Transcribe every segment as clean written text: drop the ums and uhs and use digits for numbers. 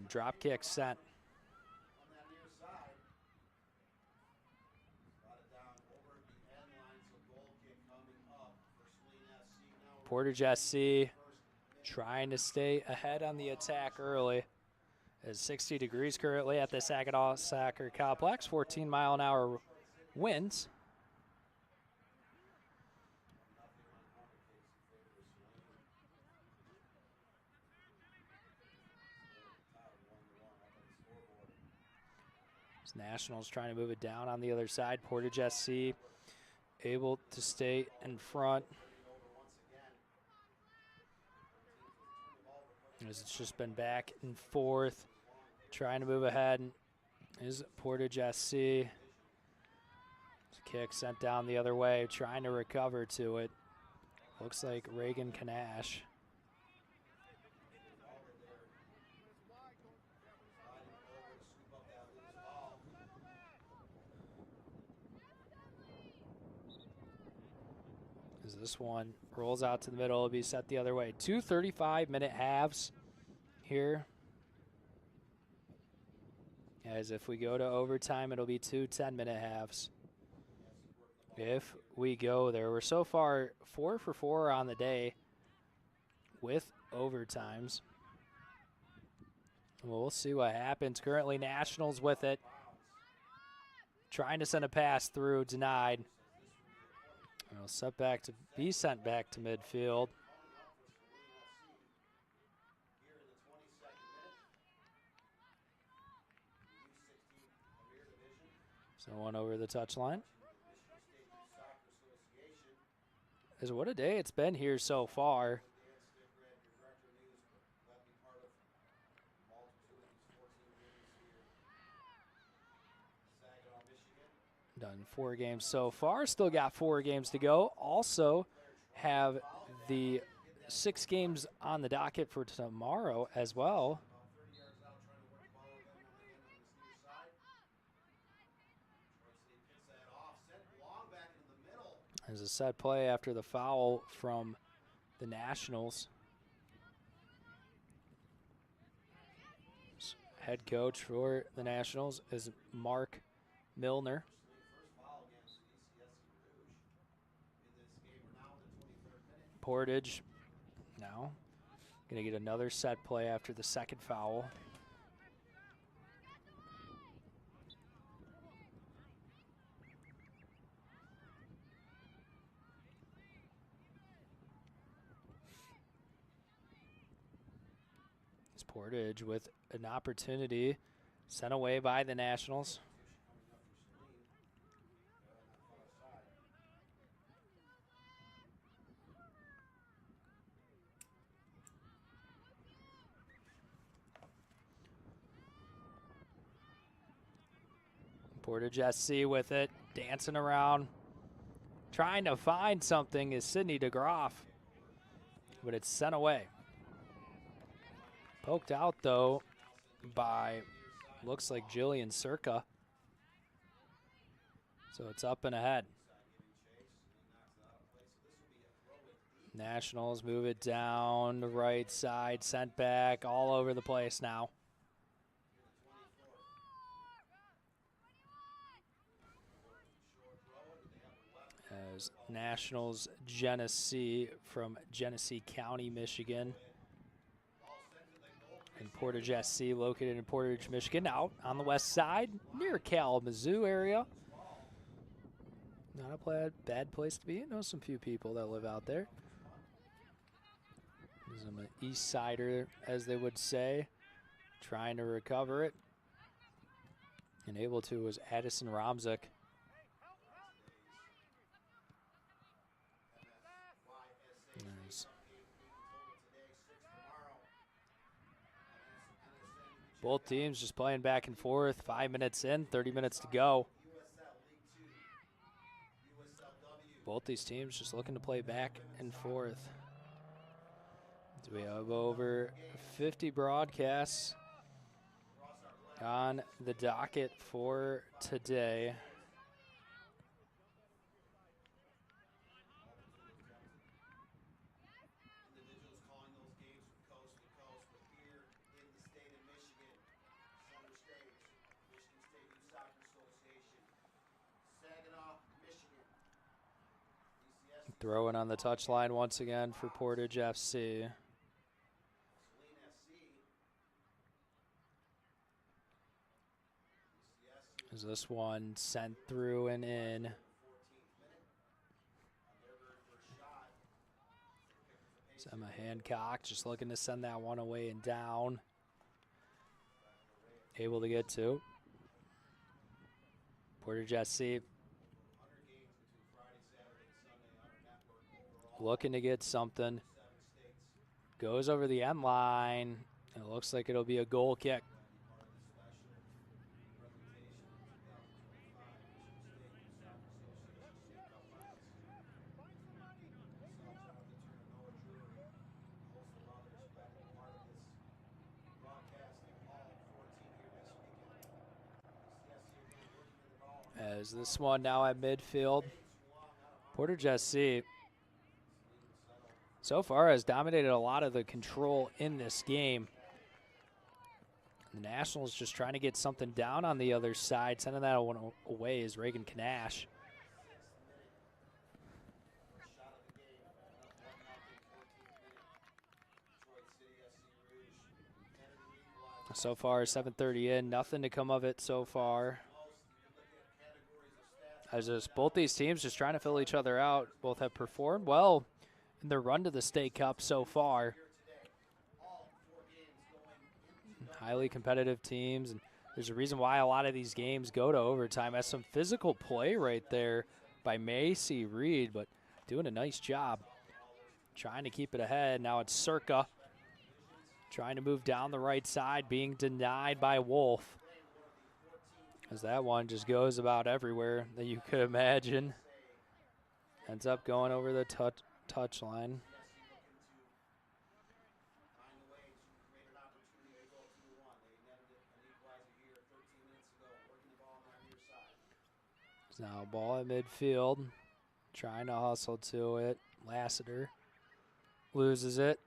Drop kick sent. Portage SC trying to stay ahead on the attack early. It's 60 degrees currently at the Saginaw Soccer Complex. 14-mile-an-hour winds. Nationals trying to move it down on the other side. Portage SC able to stay in front. As it's just been back and forth, trying to move ahead is Portage SC. Kick sent down the other way, trying to recover to it. Looks like Reagan Kanash. As this one rolls out to the middle, it'll be set the other way. 2 35-minute halves here. As if we go to overtime, it'll be 2 10-minute halves. If we go there, we're so far 4 for 4 on the day with overtimes. Well, we'll see what happens. Currently, Nationals with it. Trying to send a pass through, denied. It'll be sent back to midfield. So one over the touchline. As what a day it's been here so far. Done 4 games so far. Still got 4 games to go. Also have the 6 games on the docket for tomorrow as well. There's a set play after the foul from the Nationals. Head coach for the Nationals is Mark Milner. Portage now going to get another set play after the second foul. It's Portage with an opportunity sent away by the Nationals. Portage SC with it, dancing around, trying to find something is Sidney DeGroff, but it's sent away. Poked out, though, by, looks like Jillian Circa. So it's up and ahead. Nationals move it down the right side, sent back all over the place now. As Nationals Genesee from Genesee County, Michigan. And Portage SC located in Portage, Michigan, out on the west side near Kalamazoo area. Not a bad place to be. I know some few people that live out there. I'm an east sider, as they would say, trying to recover it. And able to was Addison Romzik. Nice. Both teams just playing back and forth. 5 minutes in, 30 minutes to go. Both these teams just looking to play back and forth. We have over 50 broadcasts on the docket for today. Throwing on the touchline once again for Portage FC. Is this one sent through and in? Emma Hancock just looking to send that one away and down. Able to get to Portage SC. Looking to get something. Goes over the end line. It looks like it'll be a goal kick. As this one now at midfield. Portage SC so far has dominated a lot of the control in this game. The Nationals just trying to get something down on the other side. Sending that one away is Reagan Kanash. So far, 7:30 in, nothing to come of it so far. As just both these teams just trying to fill each other out. Both have performed well in their run to the state cup so far. Highly competitive teams, and there's a reason why a lot of these games go to overtime. Has some physical play right there by Macy Reed, but doing a nice job trying to keep it ahead. Now it's Circa trying to move down the right side, being denied by Wolf. As that one just goes about everywhere that you could imagine. Ends up going over the touch line. It's now ball at midfield. Trying to hustle to it. Lassiter loses it.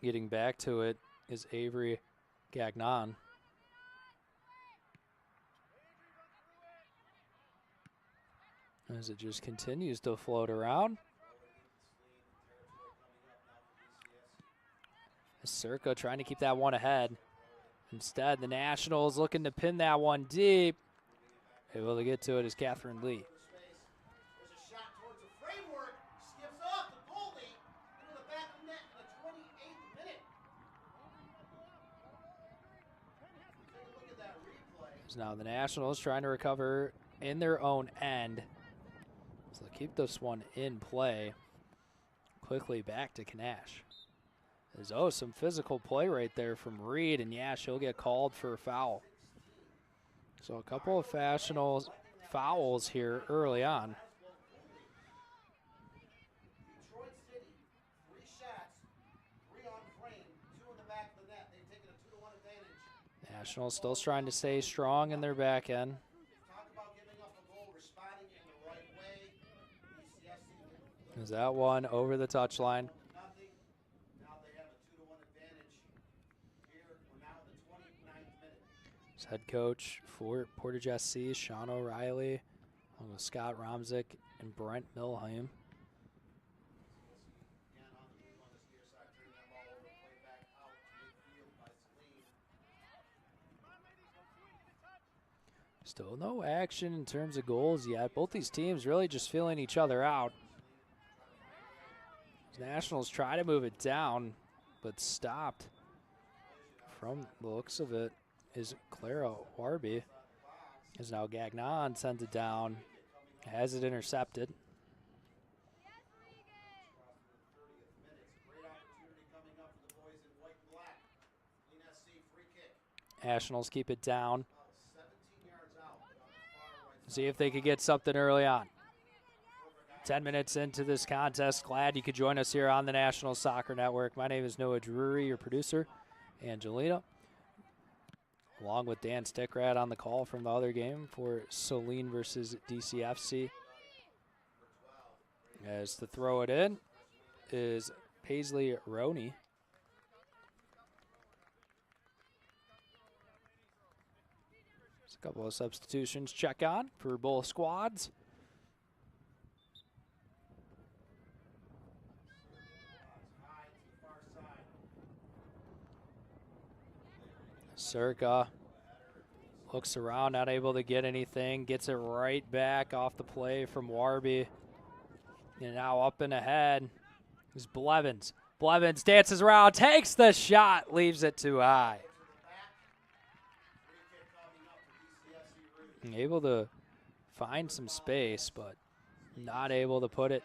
Getting back to it is Avery Gagnon. As it just continues to float around. Circa trying to keep that one ahead. Instead, the Nationals looking to pin that one deep. Able to get to it is Catherine Lee. Now the Nationals trying to recover in their own end. So they'll keep this one in play. Quickly back to Kanash. There's some physical play right there from Reed, and yeah, she'll get called for a foul. So a couple of fouls here early on. Nationals still trying to stay strong in their back end. Is that one over the touchline? Head coach for Portage SC, Sean O'Reilly, along with Scott Romzik and Brent Milheim. Still no action in terms of goals yet. Both these teams really just feeling each other out. Nationals try to move it down, but stopped. From the looks of it is Clara Warby. As now Gagnon sends it down. Has it intercepted. Nationals keep it down. See if they could get something early on. 10 minutes into this contest. Glad you could join us here on the National Soccer Network. My name is Noah Drury, your producer. Angelina, along with Dan Stickrad on the call from the other game for Saline versus DCFC. As to throw it in is Paisley Roney. A couple of substitutions check on for both squads. Circa looks around, not able to get anything. Gets it right back off the play from Warby. And now up and ahead is Blevins. Blevins dances around, takes the shot, leaves it too high. Able to find some space, but not able to put it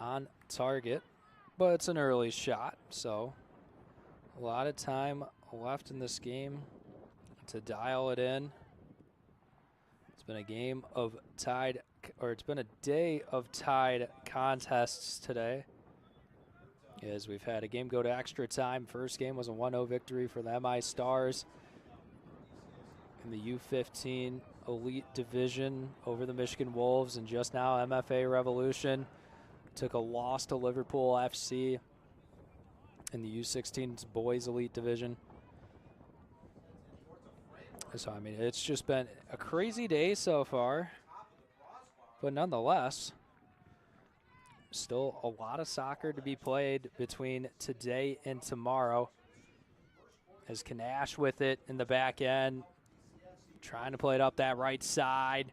on target. But it's an early shot, so a lot of time left in this game to dial it in. It's been a game of tied, or it's been a day of tied contests today, as we've had a game go to extra time. First game was a 1-0 victory for the MI Stars in the U13 Elite Division over the Michigan Wolves, and just now MFA Revolution took a loss to Liverpool FC in the U16's Boys Elite Division. So, I mean, it's just been a crazy day so far, but nonetheless, still a lot of soccer to be played between today and tomorrow. As Kanash with it in the back end, trying to play it up that right side,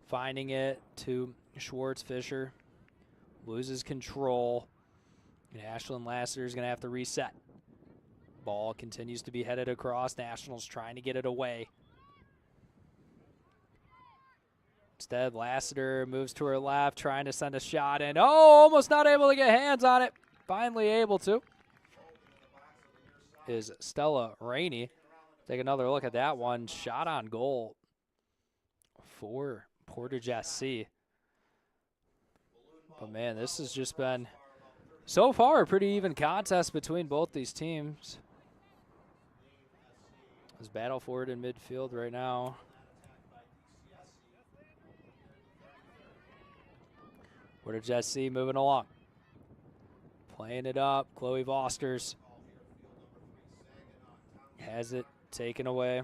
finding it to Schwartz Fisher, loses control, and Ashland Lassiter is going to have to reset. Ball continues to be headed across. Nationals trying to get it away. Instead, Lassiter moves to her left, trying to send a shot in. Oh, almost not able to get hands on it. Finally able to. Is Stella Rainey. Take another look at that one. Shot on goal for Portage SC. But, man, this has just been, so far, a pretty even contest between both these teams. There's battle forward in midfield right now. Portage SC moving along. Playing it up. Chloe Vosters has it taken away.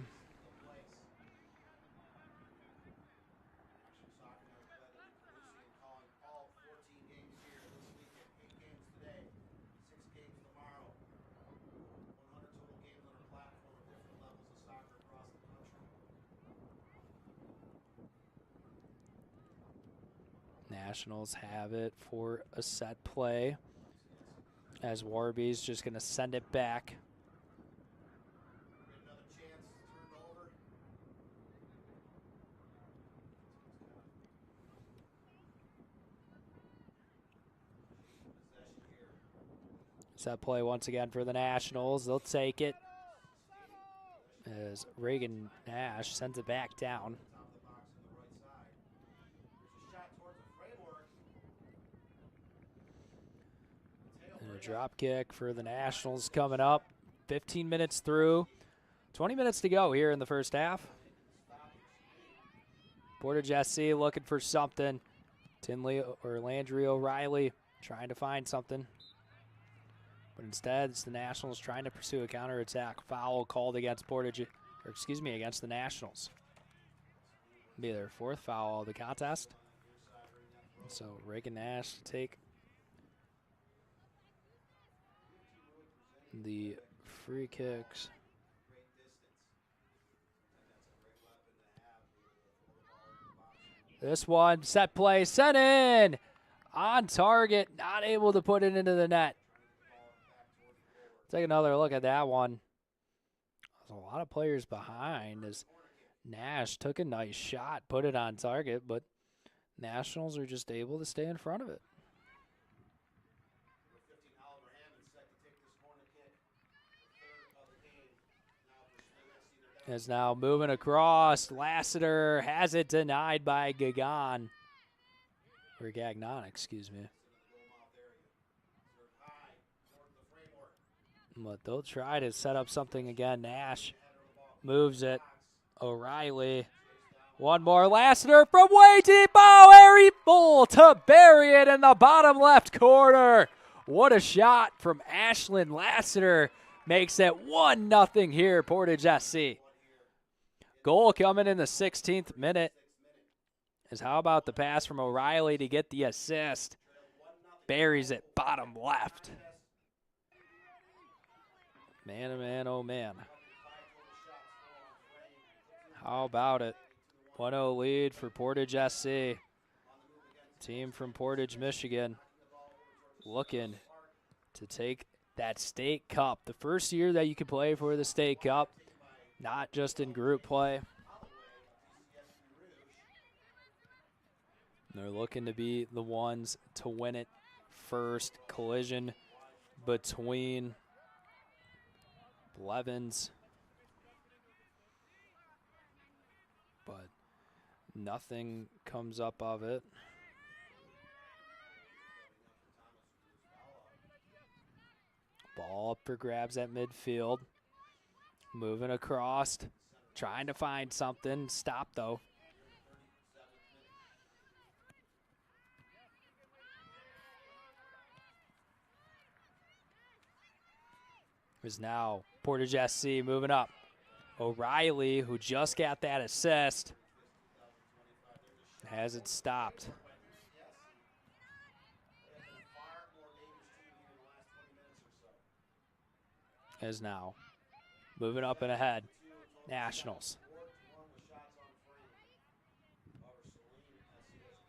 Nationals have it for a set play, as Warby's just going to send it back. Set play once again for the Nationals. They'll take it as Reagan Nash sends it back down. And a drop kick for the Nationals coming up. 15 minutes through. 20 minutes to go here in the first half. Portage SC looking for something. Tinley or Landry O'Reilly trying to find something. But instead, it's the Nationals trying to pursue a counterattack. Foul called against Portage, or excuse me, against the Nationals. Be their fourth foul of the contest. So Reagan Nash take the free kicks. This one, set play, sent in, on target, not able to put it into the net. Take another look at that one. There's a lot of players behind as Nash took a nice shot, put it on target, but Nationals are just able to stay in front of it. Is now moving across. Lassiter has it denied by Gagnon. Or Gagnon, excuse me. But they'll try to set up something again. Nash moves it. O'Reilly. One more. Lassiter from way deep. Oh, able to bury it in the bottom left corner. What a shot from Ashlyn Lassiter. Makes it 1-0 here, Portage SC. Goal coming in the 16th minute. Is how about the pass from O'Reilly to get the assist? Buries it bottom left. Man, oh man, oh man. How about it? 1-0 lead for Portage SC. Team from Portage, Michigan, looking to take that state cup. The first year that you could play for the state cup, not just in group play. They're looking to be the ones to win it first. Collision between Blevins, but nothing comes up of it. Ball up for grabs at midfield. Moving across, trying to find something. Stop though. Is now Portage SC moving up. O'Reilly, who just got that assist, has it stopped. Is now moving up and ahead. Nationals.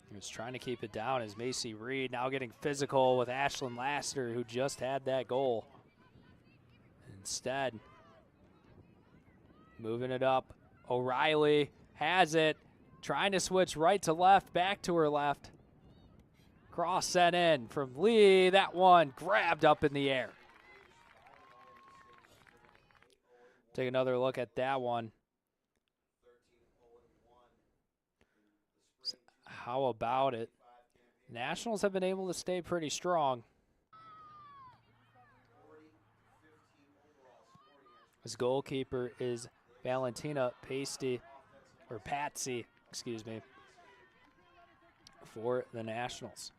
He was trying to keep it down as Macy Reed now getting physical with Ashlyn Lassiter, who just had that goal. Instead, moving it up. O'Reilly has it, trying to switch right to left, back to her left. Cross sent in from Lee. That one grabbed up in the air. Take another look at that one. How about it? Nationals have been able to stay pretty strong. His goalkeeper is Valentina Patsy, excuse me, for the Nationals.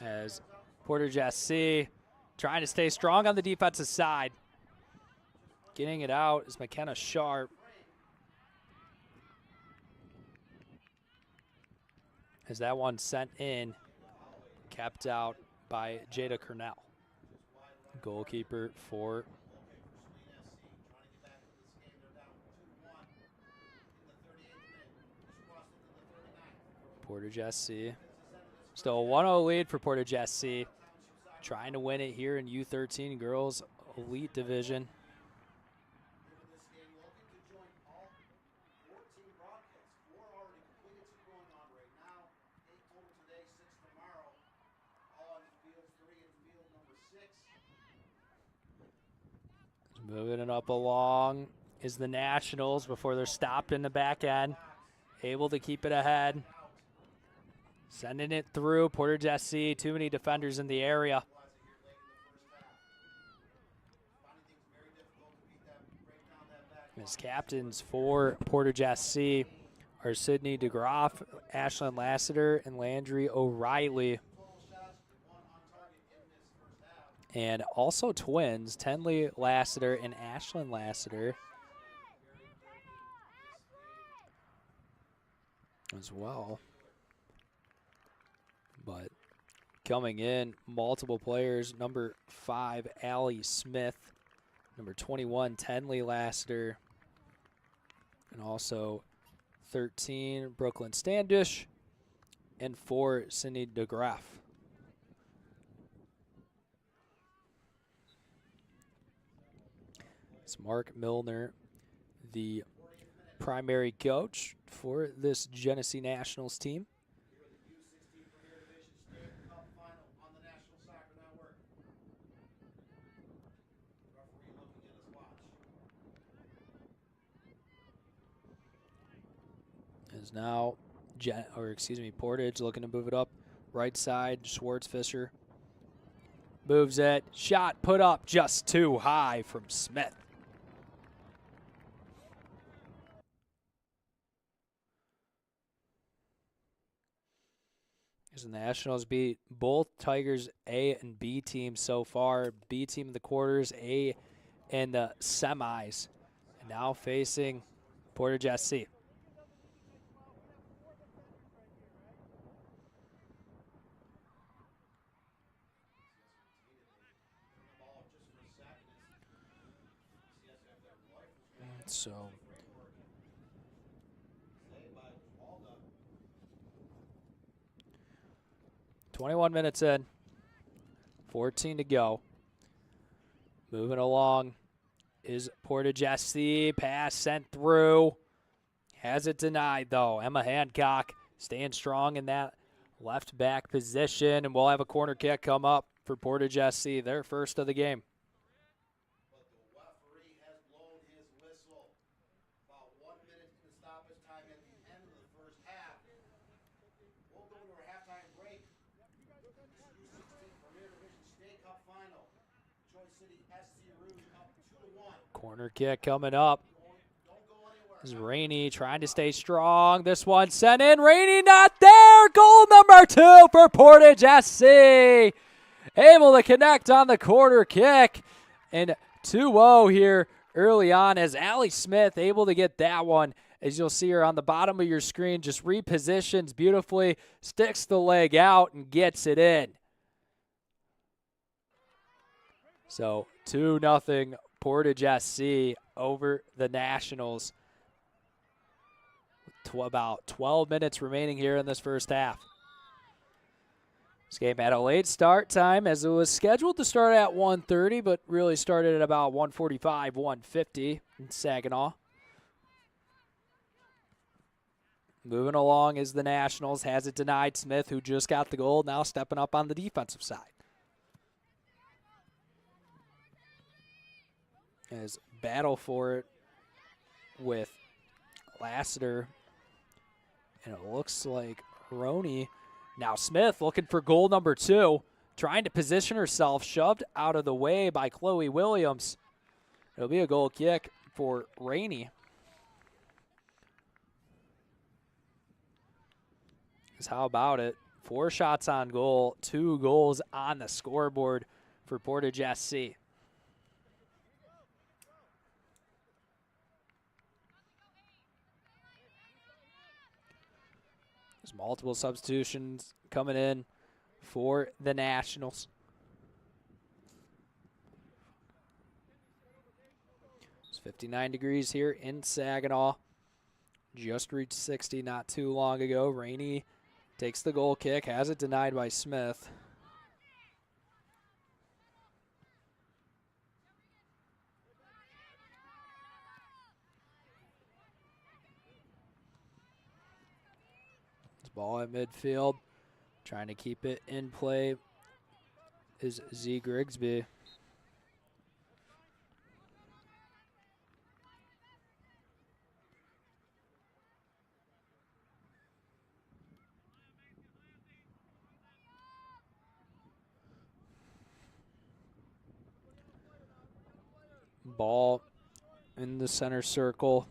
As Portage SC trying to stay strong on the defensive side. Getting it out is McKenna Sharp. As that one sent in, kept out by Jada Cornell. Goalkeeper for Portage SC. Still a 1-0 lead for Portage SC. Trying to win it here in U13 Girls Elite Division. Moving it up along is the Nationals before they're stopped in the back end. Able to keep it ahead. Sending it through. Portage SC, too many defenders in the area. As captains for Portage SC are Sydney DeGroff, Ashlyn Lassiter, and Landry O'Reilly. And also twins, Tenley Lassiter and Ashlyn Lassiter as well. But coming in, multiple players. Number 5, Allie Smith. Number 21, Tenley Lassiter. And also 13, Brooklyn Standish. And 4, Sydney DeGraff. It's Mark Milner, the primary coach for this Genesee Nationals team. Is now, Portage looking to move it up. Right side, Schwartzfischer moves it. Shot put up just too high from Smith. As the Nationals beat both Tigers A and B teams so far. B team in the quarters, A in the semis. Now facing Portage SC. So 21 minutes in, 14 to go. Moving along is Portage SC. Pass sent through. Has it denied, though. Emma Hancock staying strong in that left back position, and we'll have a corner kick come up for Portage SC, their first of the game. But the referee has blown his whistle. About 1 minute in the stoppage time at the end of the first half. We'll go into our halftime break. This is U13 Premier Division State Cup Final. Troy City SC Rouge up 2-1. Corner kick coming up. This is Rainey trying to stay strong. This one sent in. Rainey not there. Goal number 2 for Portage SC. Able to connect on the corner kick. And 2-0 here early on as Allie Smith able to get that one. As you'll see her on the bottom of your screen, just repositions beautifully, sticks the leg out, and gets it in. So 2-0 Portage SC over the Nationals. About 12 minutes remaining here in this first half. This game had a late start time as it was scheduled to start at 1:30, but really started at about 1:45, 1:50 in Saginaw. Moving along is the Nationals. Has it denied. Smith, who just got the goal, now stepping up on the defensive side. As battle for it with Lassiter. And it looks like Roney. Now Smith looking for goal number 2. Trying to position herself. Shoved out of the way by Chloe Williams. It'll be a goal kick for Rainey. How about it? 4 shots on goal. 2 goals on the scoreboard for Portage SC. There's multiple substitutions coming in for the Nationals. It's 59 degrees here in Saginaw. Just reached 60 not too long ago. Rainey takes the goal kick, has it denied by Smith. Ball at midfield, trying to keep it in play is Z Grigsby. Ball in the center circle.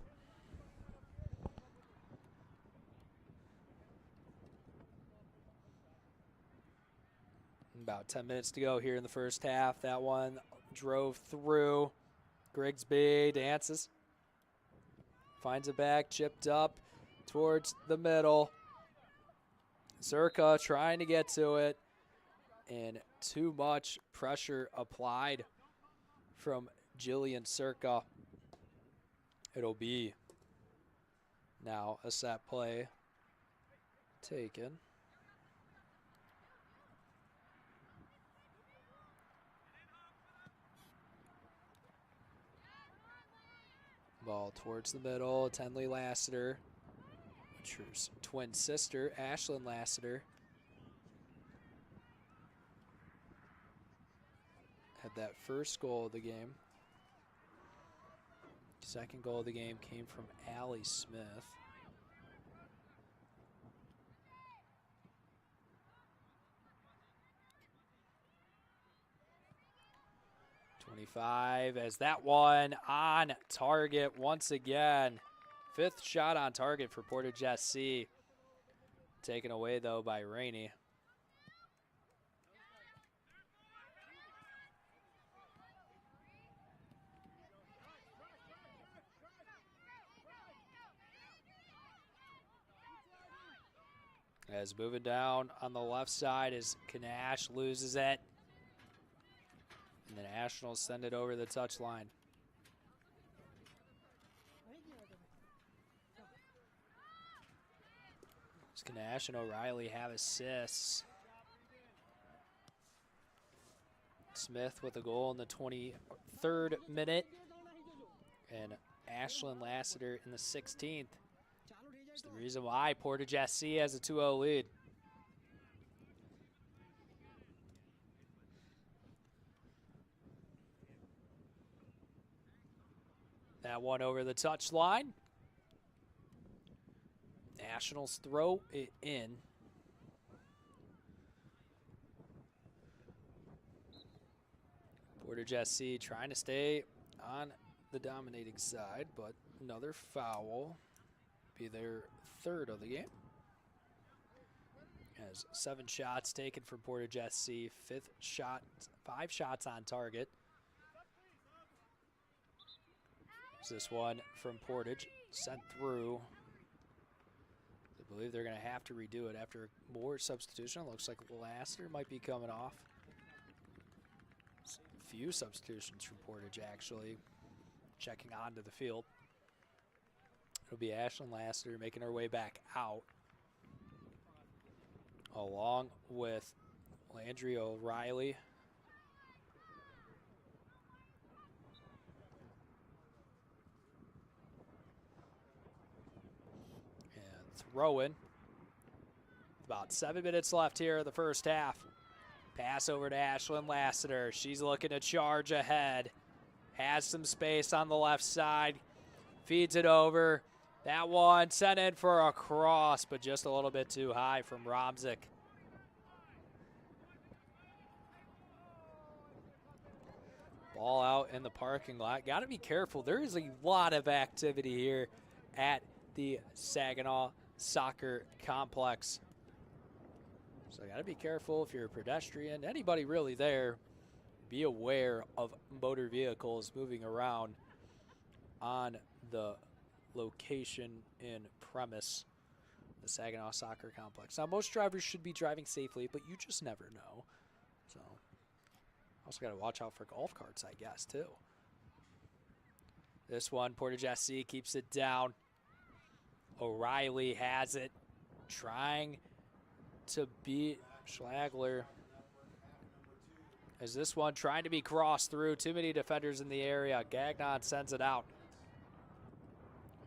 About 10 minutes to go here in the first half. That one drove through. Grigsby dances. Finds it back, chipped up towards the middle. Zerka trying to get to it. And too much pressure applied from Jillian Zerka. It'll be now a set play taken. Ball towards the middle. Tenley Lassiter. True's twin sister, Ashlyn Lassiter. Had that first goal of the game. Second goal of the game came from Allie Smith. As that one on target once again. 5th shot on target for Portage SC. Taken away, though, by Rainey. As moving down on the left side as Kanash loses it. And the Nationals send it over the touchline. Kanash and O'Reilly have assists. Smith with a goal in the 23rd minute. And Ashlyn Lassiter in the 16th. It's the reason why Portage SC has a 2-0 lead. That one over the touchline. Nationals throw it in. Portage SC trying to stay on the dominating side, but another foul. Be their third of the game. As 7 shots taken for Portage SC, 5 shots on target. This one from Portage, sent through. I believe they're going to have to redo it after more substitution. Looks like Lassiter might be coming off. A few substitutions from Portage actually checking onto the field. It'll be Ashlyn Lassiter making her way back out, along with Landry O'Reilly. Rowan. About 7 minutes left here in the first half. Pass over to Ashlyn Lassiter. She's looking to charge ahead. Has some space on the left side. Feeds it over. That one sent in for a cross, but just a little bit too high from Romzik. Ball out in the parking lot. Got to be careful. There is a lot of activity here at the Saginaw Soccer Complex. So got to be careful if you're a pedestrian, anybody really there. Be aware of motor vehicles moving around on the location in premise, the Saginaw Soccer Complex. Now, most drivers should be driving safely, but you just never know. So also got to watch out for golf carts, I guess, too. This one, Portage SC keeps it down. O'Reilly has it, trying to beat Schlagler. As this one trying to be crossed through, too many defenders in the area. Gagnon sends it out.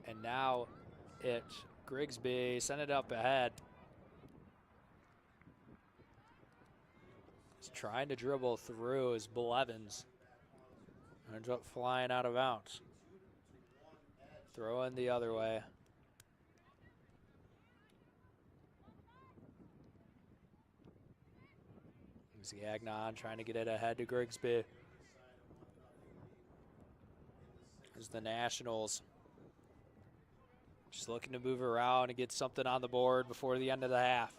And now it's Grigsby, send it up ahead. He's trying to dribble through as Blevins ends up flying out of bounds. Throw in the other way. Gagnon trying to get it ahead to Grigsby. There's the Nationals. Just looking to move around and get something on the board before the end of the half.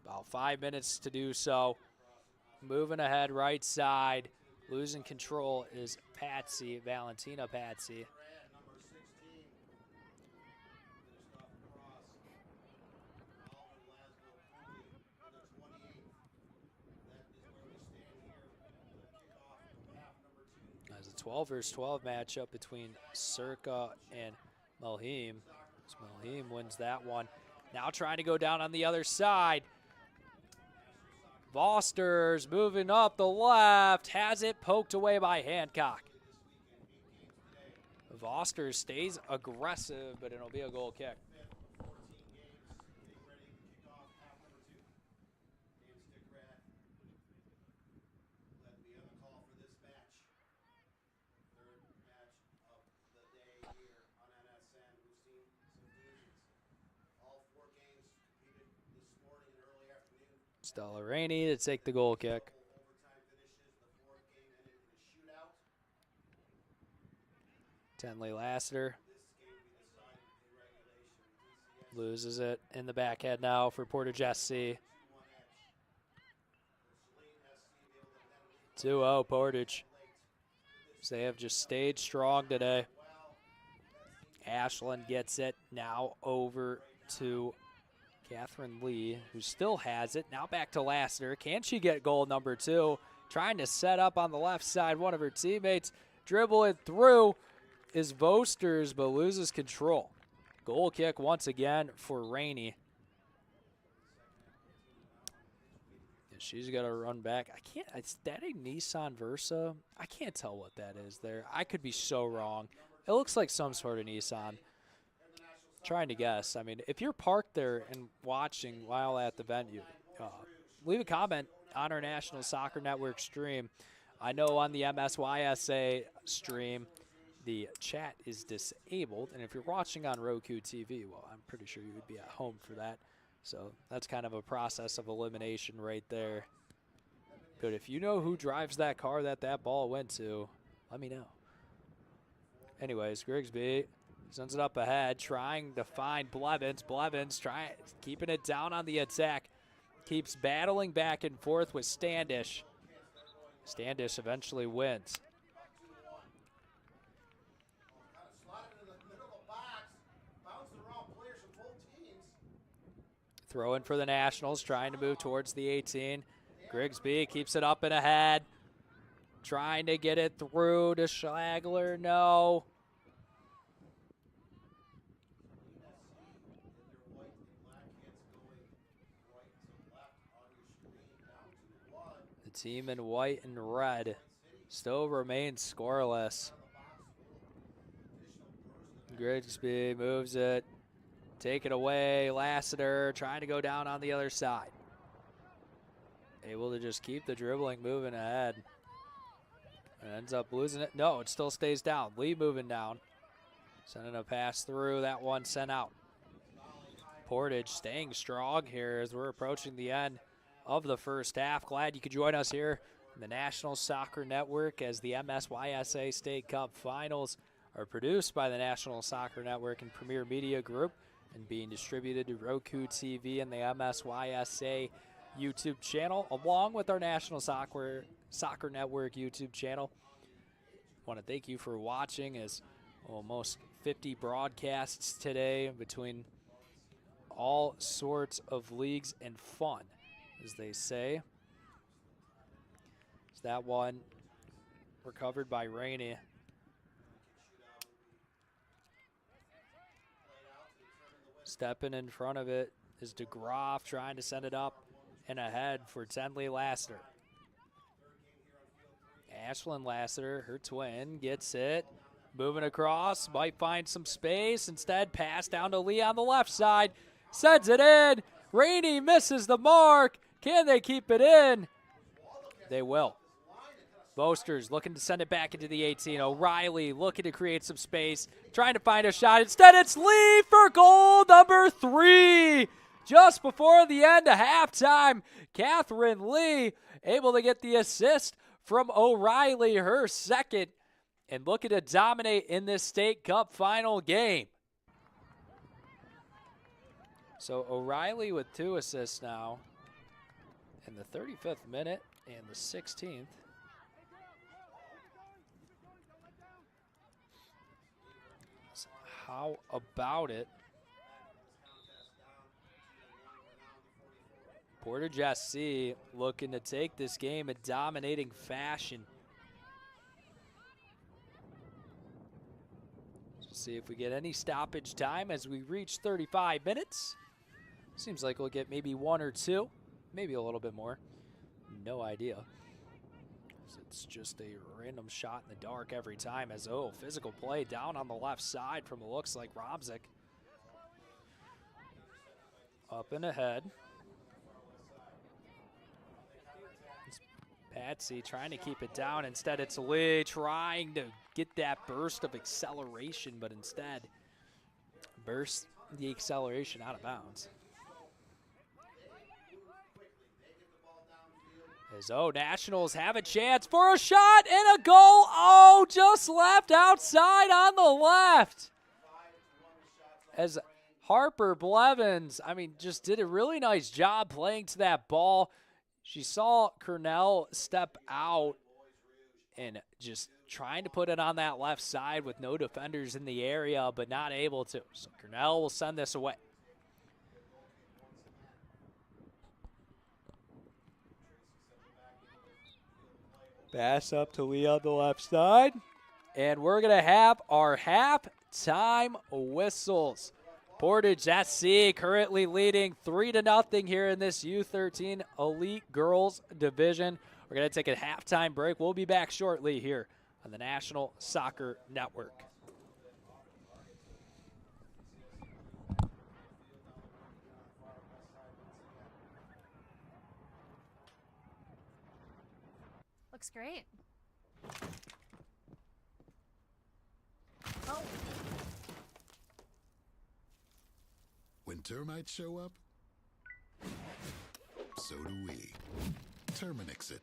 About 5 minutes to do so. Moving ahead right side. Losing control is Patsy, Valentina Patsy. As a 12 versus 12 matchup between Circa and Malheem. Malheem wins that one. Now trying to go down on the other side. Voster's moving up the left. Has it poked away by Hancock. Voster stays aggressive, but it'll be a goal kick. Stella Rainey to take the goal kick. Tenley Lassiter loses it in the backhead now for Portage SC. 2-0 Portage. So they have just stayed strong today. Ashland gets it now over to Catherine Lee, who still has it. Now back to Lassiter. Can she get goal number 2? Trying to set up on the left side. One of her teammates dribble it through is Vosters, but loses control. Goal kick once again for Rainey. She's got to run back. I can't. Is that a Nissan Versa? I can't tell what that is there. I could be so wrong. It looks like some sort of Nissan. Trying to guess. I mean, if you're parked there and watching while at the venue, leave a comment on our National Soccer Network stream. I know on the MSYSA stream, the chat is disabled. And if you're watching on Roku TV, well, I'm pretty sure you would be at home for that. So that's kind of a process of elimination right there. But if you know who drives that car that ball went to, let me know. Anyways, Grigsby sends it up ahead, trying to find Blevins. Blevins keeping it down on the attack. Keeps battling back and forth with Standish. Standish eventually wins. Throw in for the Nationals, trying to move towards the 18. Grigsby keeps it up and ahead. Trying to get it through to Schlagler, no. The team in white and red still remains scoreless. Grigsby moves it. Take it away, Lassiter trying to go down on the other side. Able to just keep the dribbling moving ahead. And ends up losing it. No, it still stays down. Lee moving down. Sending a pass through, that one sent out. Portage staying strong here as we're approaching the end of the first half. Glad you could join us here in the National Soccer Network as the MSYSA State Cup Finals are produced by the National Soccer Network and Premier Media Group, and being distributed to Roku TV and the MSYSA YouTube channel, along with our National Soccer Network YouTube channel. I want to thank you for watching as almost 50 broadcasts today between all sorts of leagues and fun, as they say. So that one recovered by Rainey. Stepping in front of it is DeGroff, trying to send it up and ahead for Tenley Lassiter. Ashlyn Lassiter, her twin, gets it. Moving across, might find some space. Instead, pass down to Lee on the left side. Sends it in. Rainey misses the mark. Can they keep it in? They will. Vosters looking to send it back into the 18. O'Reilly looking to create some space, trying to find a shot. Instead, it's Lee for goal number 3. Just before the end of halftime, Catherine Lee able to get the assist from O'Reilly, her second, and looking to dominate in this State Cup final game. So O'Reilly with 2 assists now in the 35th minute and the 16th. How about it? Portage SC looking to take this game in dominating fashion. Let's see if we get any stoppage time as we reach 35 minutes. Seems like we'll get maybe 1 or 2, maybe a little bit more. No idea. It's just a random shot in the dark every time as, physical play down on the left side from what looks like Robzik. Up and ahead. It's Patsy trying to keep it down. Instead, it's Lee trying to get that burst of acceleration, but instead burst the acceleration out of bounds. As Nationals have a chance for a shot and a goal. Just left outside on the left. As Harper Blevins, just did a really nice job playing to that ball. She saw Cornell step out and just trying to put it on that left side with no defenders in the area, but not able to. So Cornell will send this away. Pass up to Lee on the left side. And we're going to have our halftime whistles. Portage SC currently leading 3-0 here in this U13 Elite Girls Division. We're going to take a halftime break. We'll be back shortly here on the National Soccer Network. Looks great. Oh. When termites show up, so do we. Terminix it.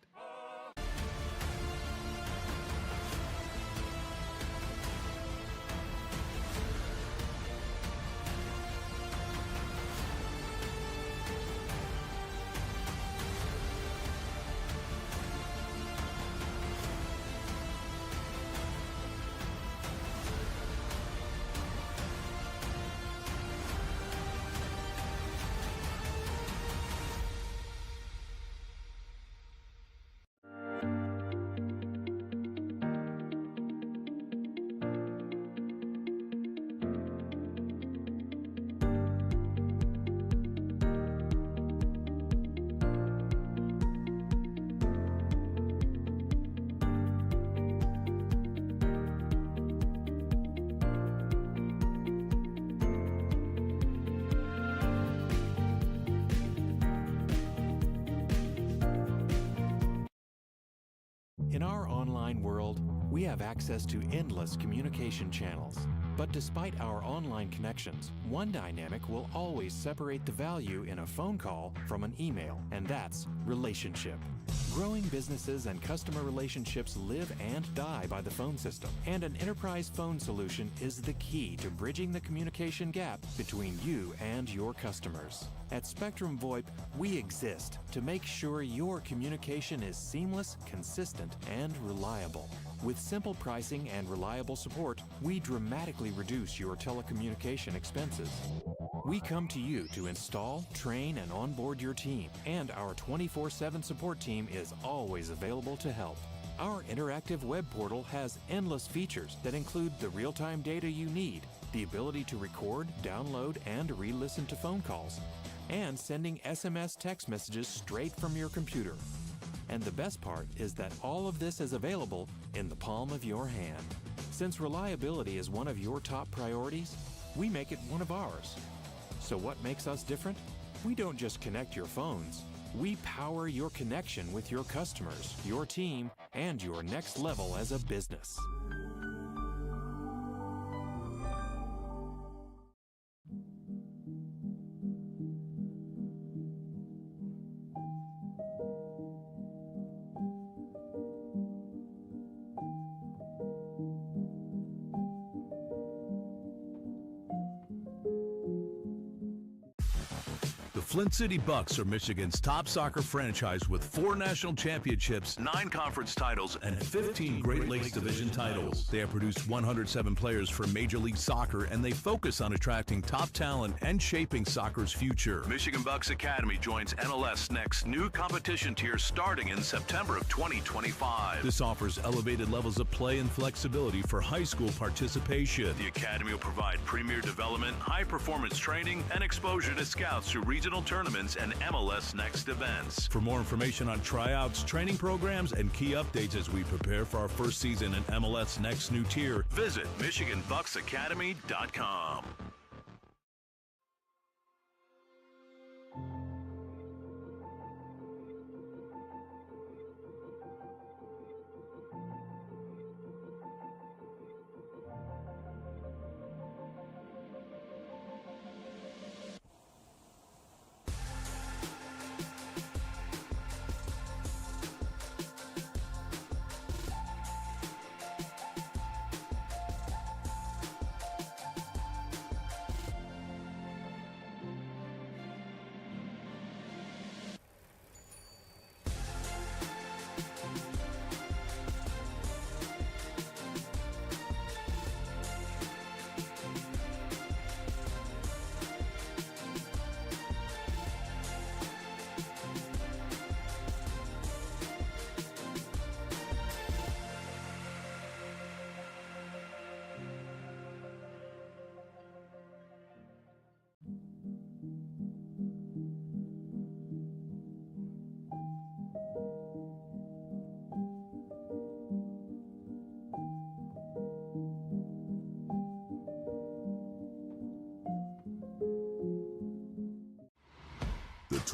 In our online world, we have access to endless communication channels. But despite our online connections, one dynamic will always separate the value in a phone call from an email, and that's relationship. Growing businesses and customer relationships live and die by the phone system, and an enterprise phone solution is the key to bridging the communication gap between you and your customers. At Spectrum VoIP, we exist to make sure your communication is seamless, consistent, and reliable. With simple pricing and reliable support, we dramatically reduce your telecommunication expenses. We come to you to install, train, and onboard your team, and our 24/7 support team is always available to help. Our interactive web portal has endless features that include the real-time data you need, the ability to record, download, and re-listen to phone calls, and sending SMS text messages straight from your computer. And the best part is that all of this is available in the palm of your hand. Since reliability is one of your top priorities, we make it one of ours. So what makes us different? We don't just connect your phones. We power your connection with your customers, your team, and your next level as a business. Flint City Bucks are Michigan's top soccer franchise with 4 national championships, 9 conference titles, and 15 Great Lakes Division titles. They have produced 107 players for Major League Soccer, and they focus on attracting top talent and shaping soccer's future. Michigan Bucks Academy joins MLS Next new competition tier starting in September of 2025. This offers elevated levels of play and flexibility for high school participation. The Academy will provide premier development, high-performance training, and exposure to scouts through regional tournaments and MLS Next events. For more information on tryouts, training programs, and key updates as we prepare for our first season in MLS Next new tier, visit MichiganBucksAcademy.com.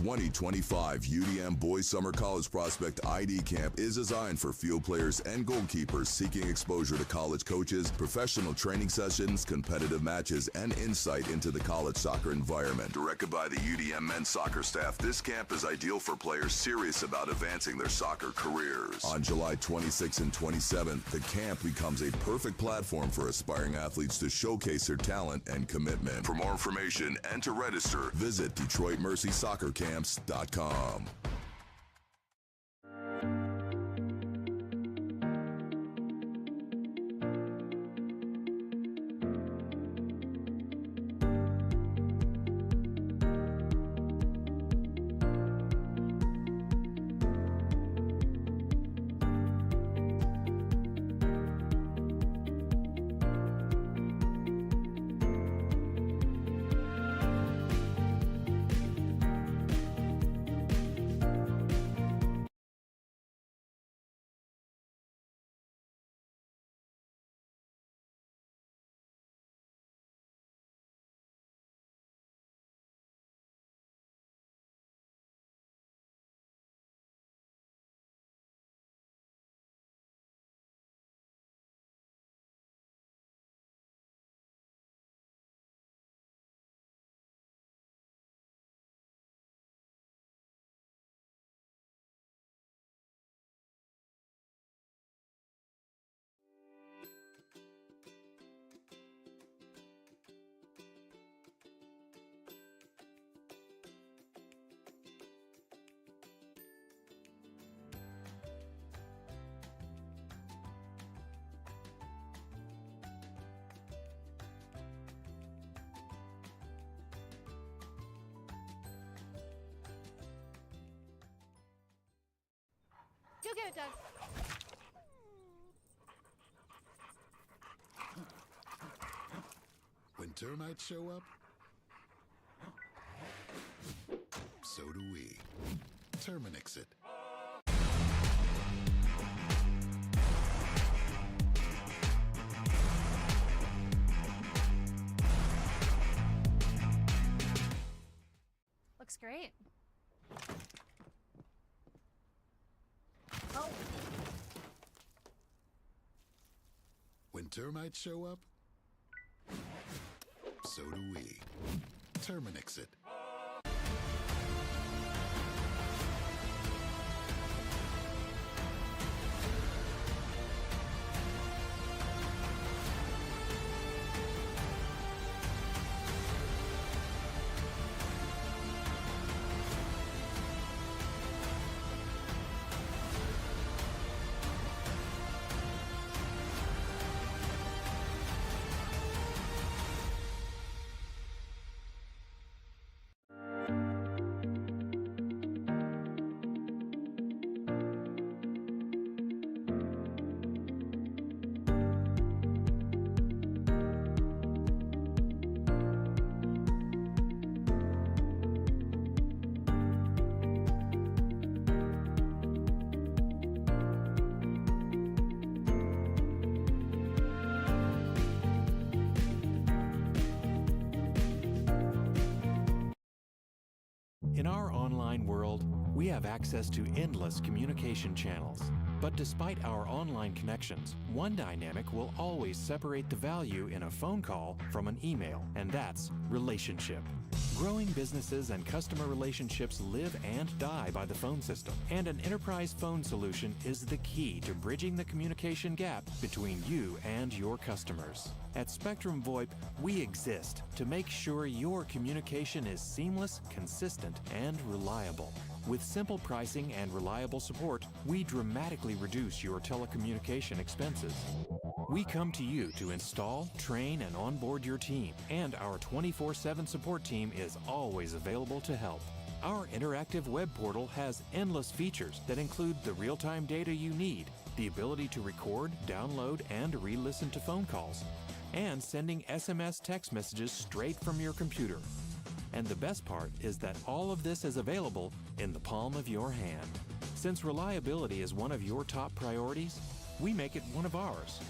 2025 UDM Boys Summer College Prospect ID Camp is designed for field players and goalkeepers seeking exposure to college coaches, professional training sessions, competitive matches, and insight into the college soccer environment. Directed by the UDM men's soccer staff, this camp is ideal for players serious about advancing their soccer careers. On July 26th and 27th, the camp becomes a perfect platform for aspiring athletes to showcase their talent and commitment. For more information and to register, visit DetroitMercySoccerCamps.com. You'll get it done. When termites show up, so do we. Terminix it. Looks great. Oh. When termites show up, so do we. Terminix it. In our online world, we have access to endless communication channels. But despite our online connections, one dynamic will always separate the value in a phone call from an email, and that's relationship. Growing businesses and customer relationships live and die by the phone system, and an enterprise phone solution is the key to bridging the communication gap between you and your customers. At Spectrum VoIP, we exist to make sure your communication is seamless, consistent, and reliable. With simple pricing and reliable support, we dramatically reduce your telecommunication expenses. We come to you to install, train, and onboard your team, and our 24/7 support team is always available to help. Our interactive web portal has endless features that include the real-time data you need, the ability to record, download, and re-listen to phone calls, and sending SMS text messages straight from your computer. And the best part is that all of this is available in the palm of your hand. Since reliability is one of your top priorities, we make it one of ours.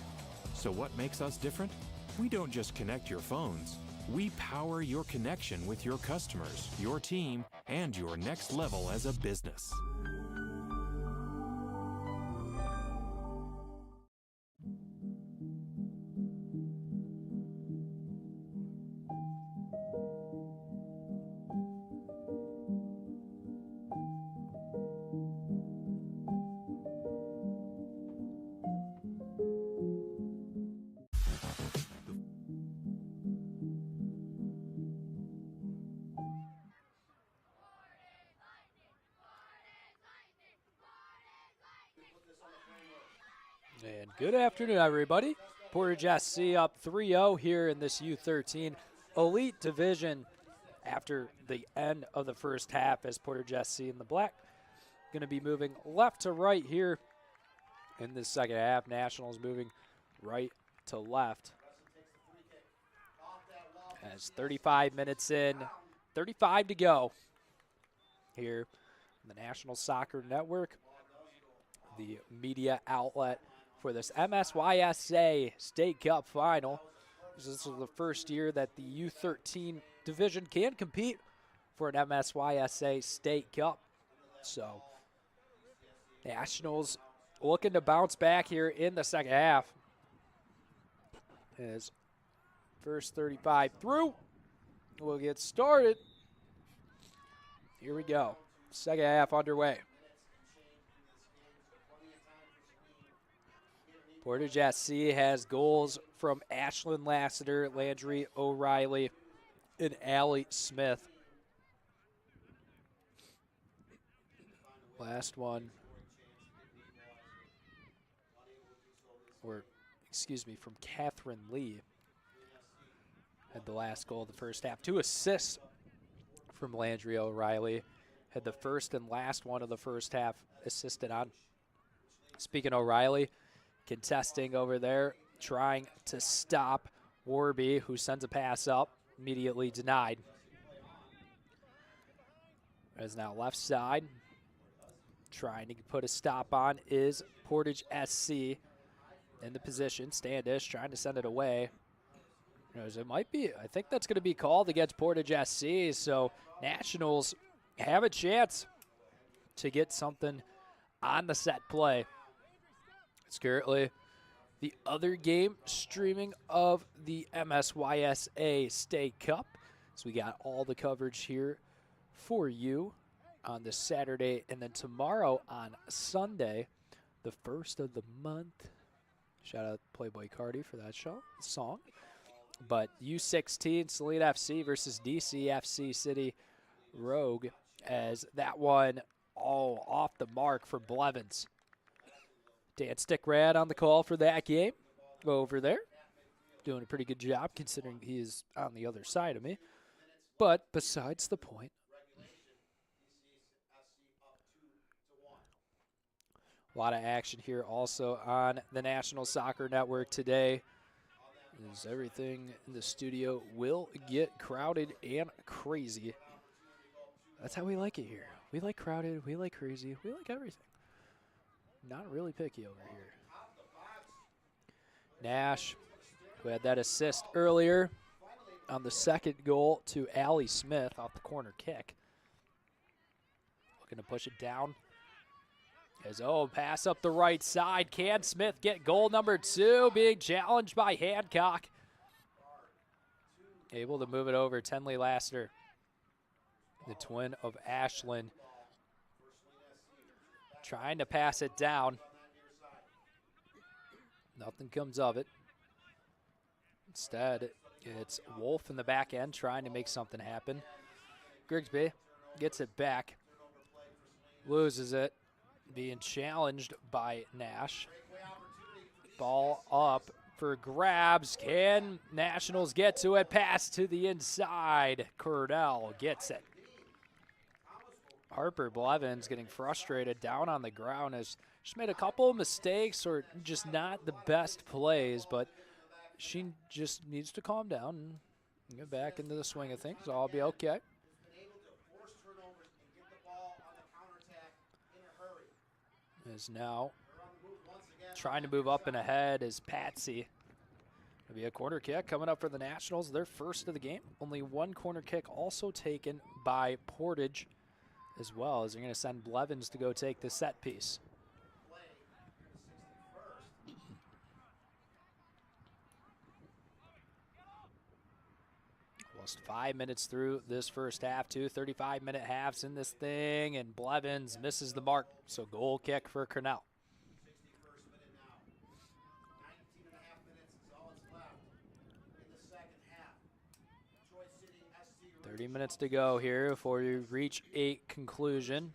So what makes us different? We don't just connect your phones, We power your connection with your customers, your team, and your next level as a business. And good afternoon, everybody. Portage SC up 3-0 here in this U13 Elite Division after the end of the first half, as Portage SC in the black going to be moving left to right here in this second half. Nationals moving right to left. As 35 minutes in, 35 to go here on the National Soccer Network, the media outlet for this MSYSA State Cup final. This is the first year that the U13 division can compete for an MSYSA State Cup. So Nationals looking to bounce back here in the second half. As first 35 through, we'll get started. Here we go. Second half underway. Portage SC has goals from Ashlyn Lassiter, Landry O'Reilly, and Allie Smith. Last one, from Catherine Lee. Had the last goal of the first half. 2 assists from Landry O'Reilly. Had the first and last one of the first half assisted on. Speaking of O'Reilly, contesting over there, trying to stop Warby, who sends a pass up, immediately denied. As now left side, trying to put a stop on is Portage SC in the position. Standish trying to send it away. As it might be, I think that's going to be called against Portage SC, so Nationals have a chance to get something on the set play. It's currently the other game streaming of the MSYSA State Cup. So we got all the coverage here for you on this Saturday, and then tomorrow on Sunday, the first of the month. Shout out Playboy Cardi for that song. But U16 Saline FC versus DCFC City Rogue, as that one all off the mark for Blevins. Dan Stickrad on the call for that game over there. Doing a pretty good job considering he is on the other side of me. But besides the point, a lot of action here also on the National Soccer Network today. As everything in the studio will get crowded and crazy. That's how we like it here. We like crowded, we like crazy, we like everything. Not really picky over here. Nash, who had that assist earlier on the second goal to Allie Smith off the corner kick. Looking to push it down. Pass up the right side. Can Smith get goal number 2? Being challenged by Hancock. Able to move it over. Tenley Lassiter, the twin of Ashlyn, trying to pass it down. Nothing comes of it. Instead, it's Wolf in the back end trying to make something happen. Grigsby gets it back. Loses it. Being challenged by Nash. Ball up for grabs. Can Nationals get to it? Pass to the inside. Cordell gets it. Harper Blevins getting frustrated down on the ground, has just made a couple of mistakes or just not the best plays, but she just needs to calm down and get back into the swing of things. I'll be okay. Is now trying to move up and ahead is Patsy. It'll be a corner kick coming up for the Nationals, their first of the game. Only one corner kick also taken by Portage as well, as they're going to send Blevins to go take the set piece. Almost 5 minutes through this first half, 2 35-minute halves in this thing, and Blevins misses the mark, so goal kick for Cornell. 30 minutes to go here before we reach a conclusion.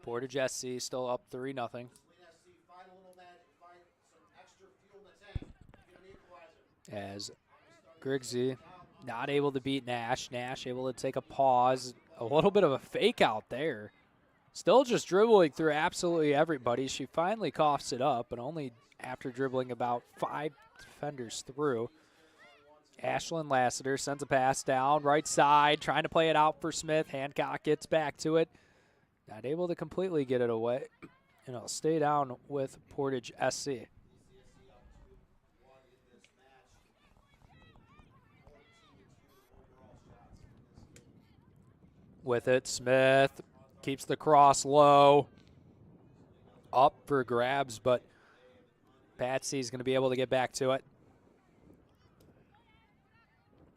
Portage SC still up 3-0. As Grigsby not able to beat Nash. Nash able to take a pause. A little bit of a fake out there. Still just dribbling through absolutely everybody. She finally coughs it up, but only after dribbling about 5 defenders through. Ashlyn Lassiter sends a pass down, right side, trying to play it out for Smith. Hancock gets back to it. Not able to completely get it away. And it'll stay down with Portage SC. With it, Smith keeps the cross low. Up for grabs, but Patsy's going to be able to get back to it.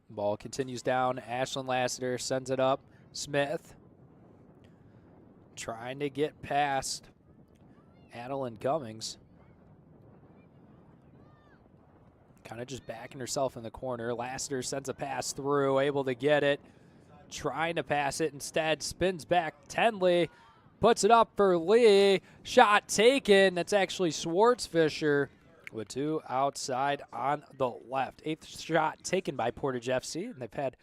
Ball continues down. Ashlyn Lassiter sends it up. Smith trying to get past Adeline Cummings. Kind of just backing herself in the corner. Lassiter sends a pass through, able to get it. Trying to pass it instead. Spins back. Tenley puts it up for Lee. Shot taken. That's actually Schwartzfisher with 2 outside on the left. 8th shot taken by Portage FC, and they've had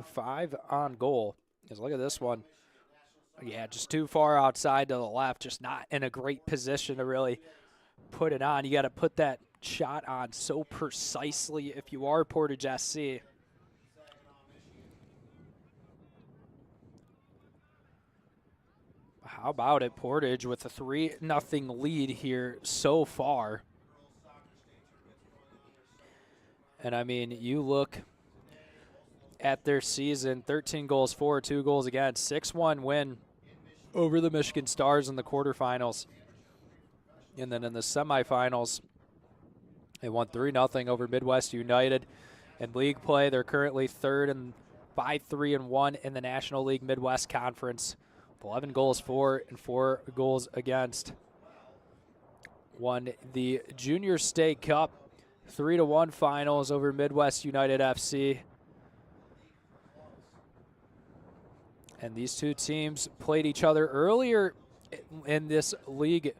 5 on goal. Because look at this one. Yeah, just too far outside to the left. Just not in a great position to really put it on. You got to put that shot on so precisely if you are Portage SC. How about it, Portage with a 3-0 lead here so far. And I mean, you look at their season, 13 goals for, 2 goals against, 6-1 win over the Michigan Stars in the quarterfinals. And then in the semifinals, they won 3-0 over Midwest United. In league play, they're currently 3rd and 5-3-1 in the National League Midwest Conference. 11 goals for and 4 goals against. Won the Junior State Cup 3-1 finals over Midwest United FC. And these two teams played each other earlier in this League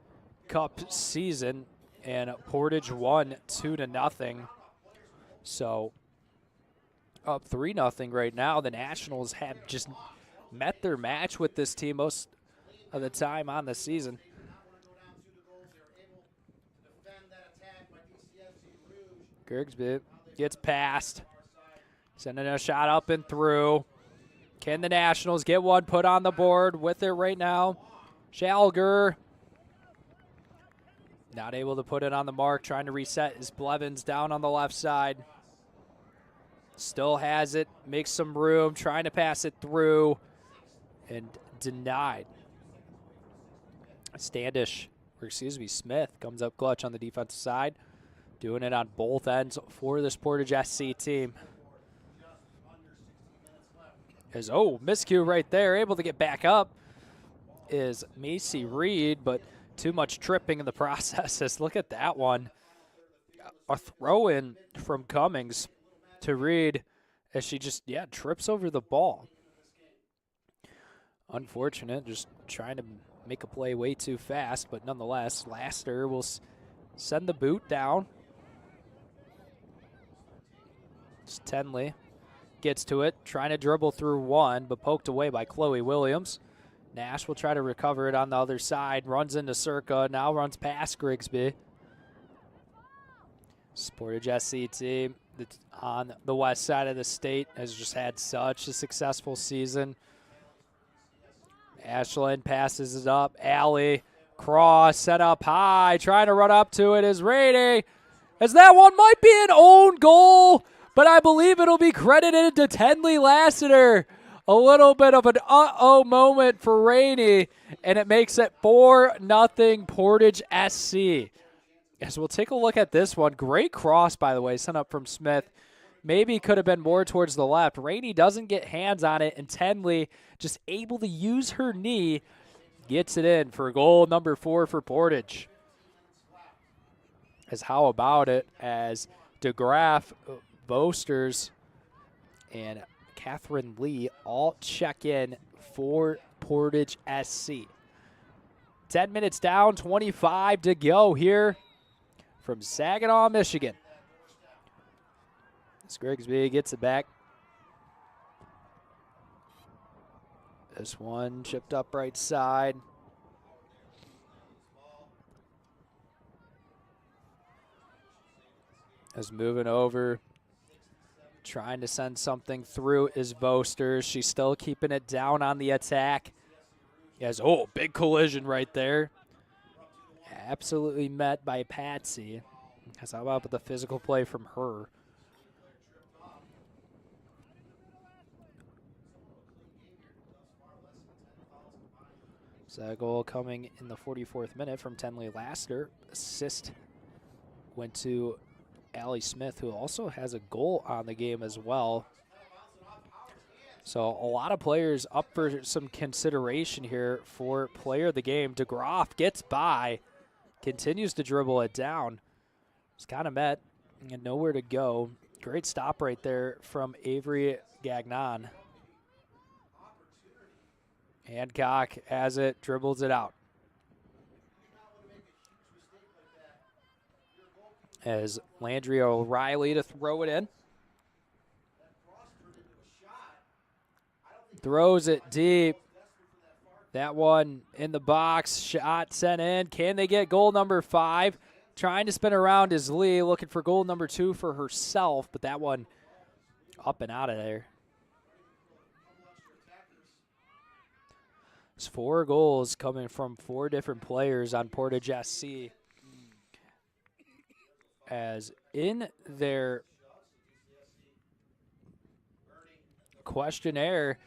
Cup season, and Portage won 2-0. So up 3-0 right now. The Nationals have just met their match with this team most of the time on the season. Grigsby gets past, sending a shot up and through. Can the Nationals get one put on the board with it right now? Schalger not able to put it on the mark, trying to reset is Blevins down on the left side. Still has it, makes some room, trying to pass it through, and denied. Smith comes up clutch on the defensive side, doing it on both ends for this Portage SC team. Miscue right there, able to get back up is Macy Reed, but too much tripping in the process. Look at that one. A throw-in from Cummings to Reed as she just, trips over the ball. Unfortunate, just trying to make a play way too fast, but nonetheless, Lassiter will send the boot down. Tenley gets to it, trying to dribble through one, but poked away by Chloe Williams. Nash will try to recover it on the other side, runs into Circa, now runs past Grigsby. Portage SC team that's on the west side of the state has just had such a successful season. Ashlyn passes it up. Allie Cross set up high, trying to run up to it is Rainey. As that one might be an own goal, but I believe it'll be credited to Tenley Lassiter. A little bit of an uh-oh moment for Rainey, and it makes it 4-0 Portage SC. As we'll take a look at this one. Great cross, by the way, sent up from Smith. Maybe could have been more towards the left. Rainey doesn't get hands on it, and Tenley just able to use her knee, gets it in for goal number 4 for Portage. As how about it as DeGraff, Boasters, and Catherine Lee all check in for Portage SC. 10 minutes down, 25 to go here from Saginaw, Michigan. As Grigsby gets it back. This one chipped up right side. As moving over, trying to send something through is Boasters. She's still keeping it down on the attack. Yes, oh, big collision right there. Absolutely met by Patsy. Because how about the physical play from her? So that goal coming in the 44th minute from Tenley Lassiter. Assist went to Allie Smith, who also has a goal on the game as well. So a lot of players up for some consideration here for player of the game. DeGraff gets by, continues to dribble it down. It's kind of met and nowhere to go. Great stop right there from Avery Gagnon. Hancock has it, dribbles it out. As Landry O'Reilly to throw it in. Throws it deep. That one in the box, shot sent in. Can they get goal number 5? Trying to spin around is Lee, looking for goal number 2 for herself, but that one up and out of there. There's 4 goals coming from 4 different players on Portage SC. As in their questionnaire,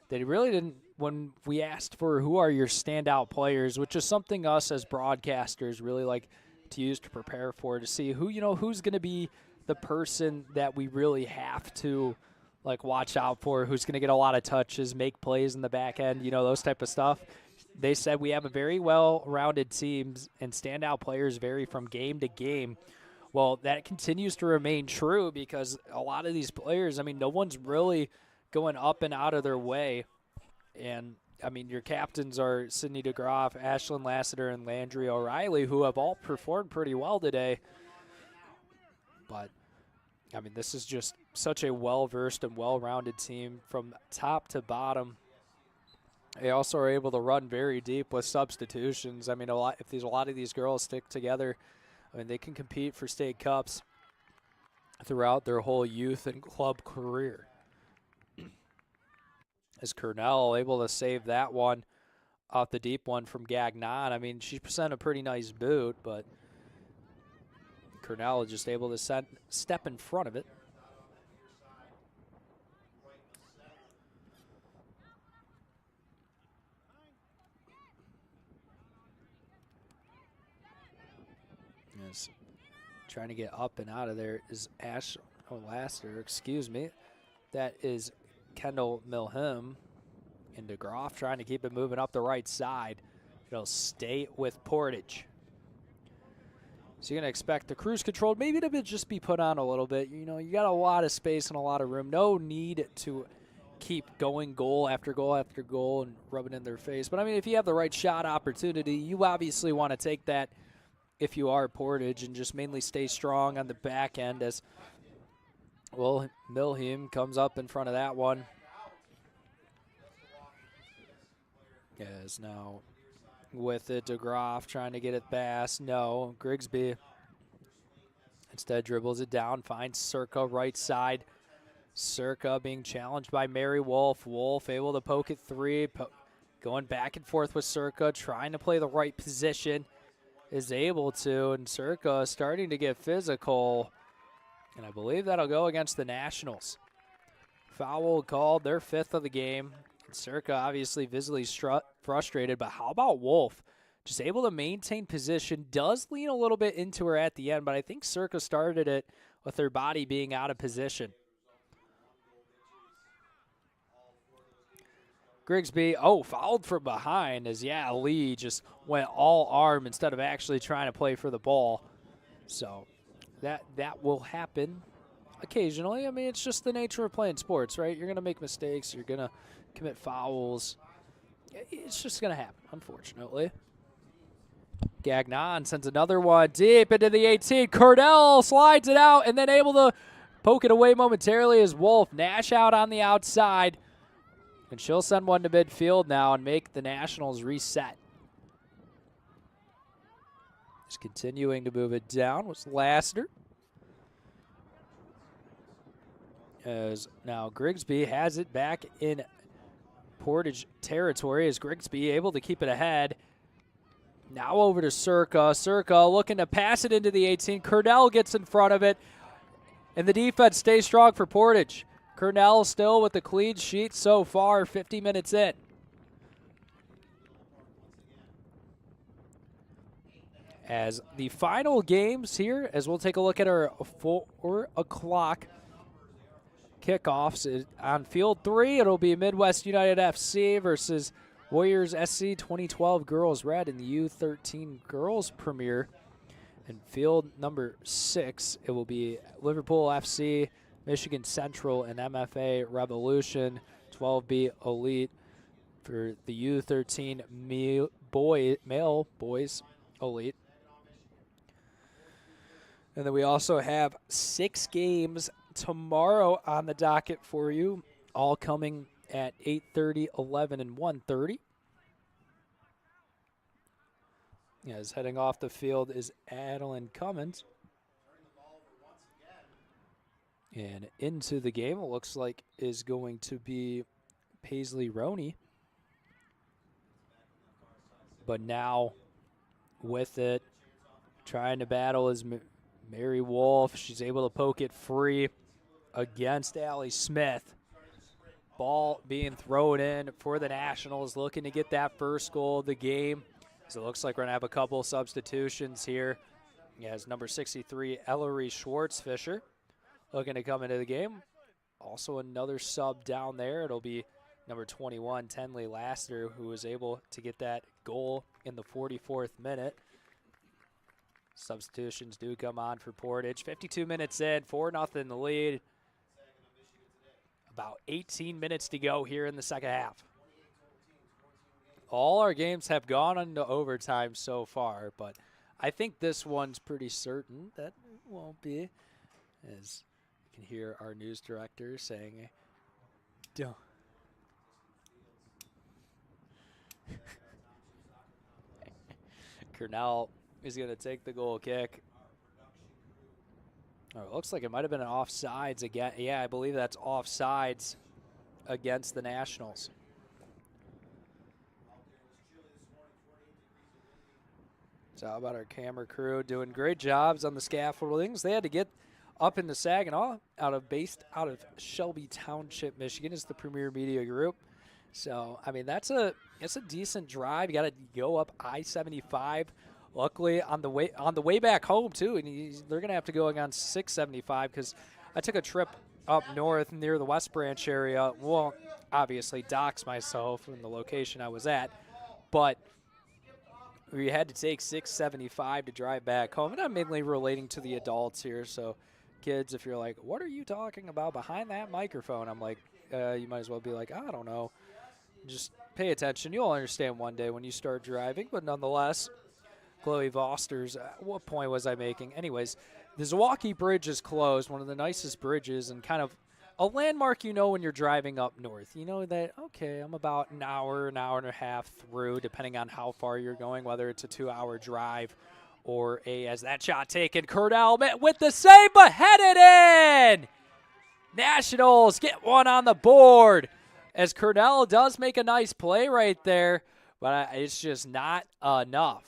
they really didn't, when we asked for who are your standout players, which is something us as broadcasters really like to use to prepare for, to see who, who's going to be the person that we really have to like watch out for, who's going to get a lot of touches, make plays in the back end, those type of stuff. They said we have a very well-rounded team and standout players vary from game to game. Well, that continues to remain true because a lot of these players, no one's really going up and out of their way. And, your captains are Sydney DeGraff, Ashlyn Lassiter, and Landry O'Reilly, who have all performed pretty well today. But, this is just such a well-versed and well-rounded team from top to bottom. They also are able to run very deep with substitutions. If a lot of these girls stick together, they can compete for state cups throughout their whole youth and club career. Is Cornell able to save that one off the deep one from Gagnon? She sent a pretty nice boot, but Cornell is just able to step in front of it. Yes. Trying to get up and out of there is Lassiter, That is Kendall Milham, and DeGraff trying to keep it moving up the right side. It'll stay with Portage. So you're going to expect the cruise control maybe to just be put on a little bit. You got a lot of space and a lot of room. No need to keep going goal after goal after goal and rubbing in their face. But, if you have the right shot opportunity, you obviously want to take that if you are Portage and just mainly stay strong on the back end as, well, Milham comes up in front of that one. Yes, now with it, DeGraff trying to get it past. No, Grigsby instead dribbles it down, finds Circa right side. Circa being challenged by Mary Wolf. Wolf able to poke it 3. going back and forth with Circa, trying to play the right position, is able to, and Circa starting to get physical, and I believe that'll go against the Nationals. Foul called, their 5th of the game. Circa obviously visibly frustrated, but how about Wolf? Just able to maintain position, does lean a little bit into her at the end, but I think Circa started it with her body being out of position. Grigsby, fouled from behind as, Lee just went all arm instead of actually trying to play for the ball. So that will happen occasionally. I mean, it's just the nature of playing sports, right? You're going to make mistakes. You're going to commit fouls. It's just going to happen, unfortunately. Gagnon sends another one deep into the 18. Cordell slides it out and then able to poke it away momentarily as Wolf. Nash out on the outside. And she'll send one to midfield now and make the Nationals reset. Just continuing to move it down was Lassiter. As now Grigsby has it back in Portage territory as Grigsby able to keep it ahead. Now over to Circa. Circa looking to pass it into the 18. Cordell gets in front of it. And the defense stays strong for Portage. Cornell still with the clean sheet so far, 50 minutes in. As the final games here, as we'll take a look at our 4 o'clock kickoffs. On Field 3, it'll be Midwest United FC versus Warriors SC 2012 Girls Red in the U13 Girls Premier. And Field number 6, it will be Liverpool FC, Michigan Central, and MFA Revolution 12B Elite for the U13 male boys Elite. And then we also have 6 games tomorrow on the docket for you, all coming at 8:30, 11, and 1:30. As heading off the field is Adeline Cummins. And into the game, it looks like is going to be Paisley Roney. But now with it, trying to battle is Mary Wolf. She's able to poke it free against Allie Smith. Ball being thrown in for the Nationals, looking to get that first goal of the game. So it looks like we're going to have a couple substitutions here. As number 63, Ellery Schwartzfisher, looking to come into the game. Also another sub down there. It'll be number 21, Tenley Lassiter, who was able to get that goal in the 44th minute. Substitutions do come on for Portage. 52 minutes in, 4-0 the lead. About 18 minutes to go here in the second half. All our games have gone into overtime so far, but I think this one's pretty certain that it won't be. As you can hear our news director saying, don't. Cornell is going to take the goal kick. Oh, it looks like it might have been an offsides again. Yeah, I believe that's offsides against the Nationals. So how about our camera crew doing great jobs on the scaffoldings. They had to get up into Saginaw, based out of Shelby Township, Michigan, is the Premier Media Group. So I mean it's a decent drive. You got to go up I-75. Luckily on the way back home too, and they're gonna have to go against 675 because I took a trip up north near the West Branch area. Well, obviously dox myself in the location I was at, but we had to take 675 to drive back home, and I'm mainly relating to the adults here. So, kids, if you're like, "What are you talking about behind that microphone?" I'm like, you might as well be like, "I don't know." Just pay attention. You'll understand one day when you start driving, but nonetheless. Chloe Voster's, what point was I making? Anyways, the Zwaukee Bridge is closed, one of the nicest bridges, and kind of a landmark when you're driving up north. You know that, okay, I'm about an hour and a half through, depending on how far you're going, whether it's a 2-hour drive or as that shot taken, Cordell with the save, but headed in! Nationals get one on the board as Cornell does make a nice play right there, but it's just not enough.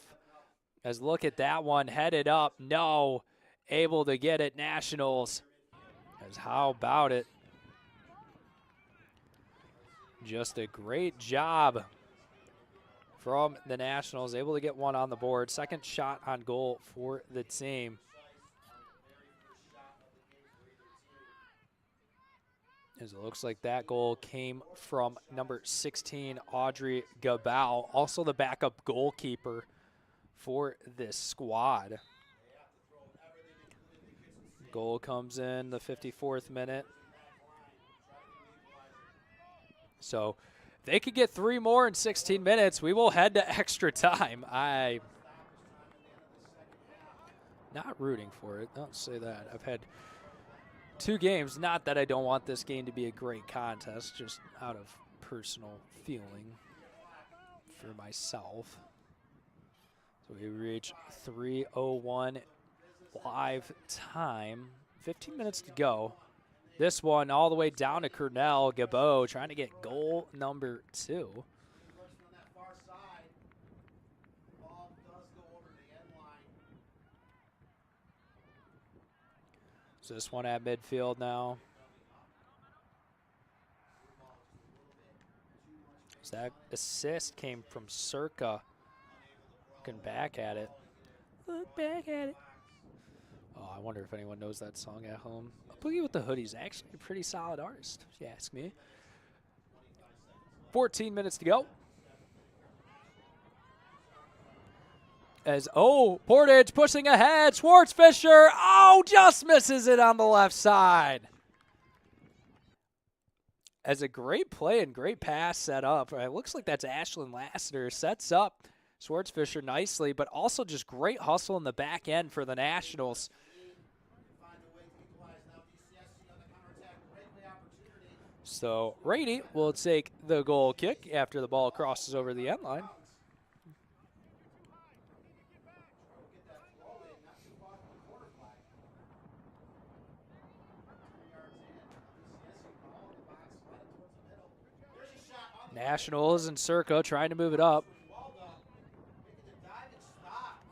As look at that one, headed up, no, able to get it, Nationals. As how about it? Just a great job from the Nationals, able to get one on the board. Second shot on goal for the team. As it looks like that goal came from number 16, Audrey Gabal, also the backup goalkeeper for this squad. Goal comes in the 54th minute. So they could get 3 more in 16 minutes. We will head to extra time. I'm not rooting for it. Don't say that. I've had 2 games. Not that I don't want this game to be a great contest, just out of personal feeling for myself. So we reach 3:01 live time. 15 minutes to go. This one all the way down to Cornell. Gabo trying to get goal number 2. So this one at midfield now. So that assist came from Circa. Looking back at it. Look back at it. Oh, I wonder if anyone knows that song at home. Boogie with the Hoodie's actually a pretty solid artist, if you ask me. 14 minutes to go. As, Portage pushing ahead. Schwartzfisher, just misses it on the left side. As a great play and great pass set up. It looks like that's Ashlyn Lassiter. Sets up Schwartzfisher nicely, but also just great hustle in the back end for the Nationals. So Rady will take the goal kick after the ball crosses over the end line. Nationals and Circa trying to move it up.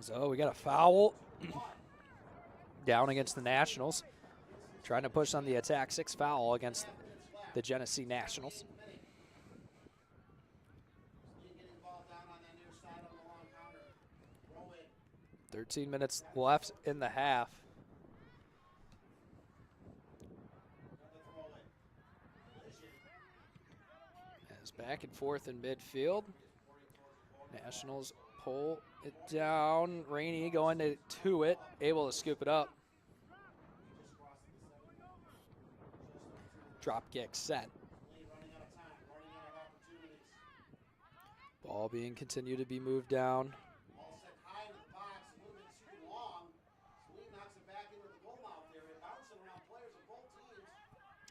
So we got a foul down against the Nationals. Trying to push on the attack. 6 foul against the Genesee Nationals. $13 minutes left in the half. As back and forth in midfield. Nationals pull it down. Rainey going to it, able to scoop it up. Drop kick set. Ball being continued to be moved down.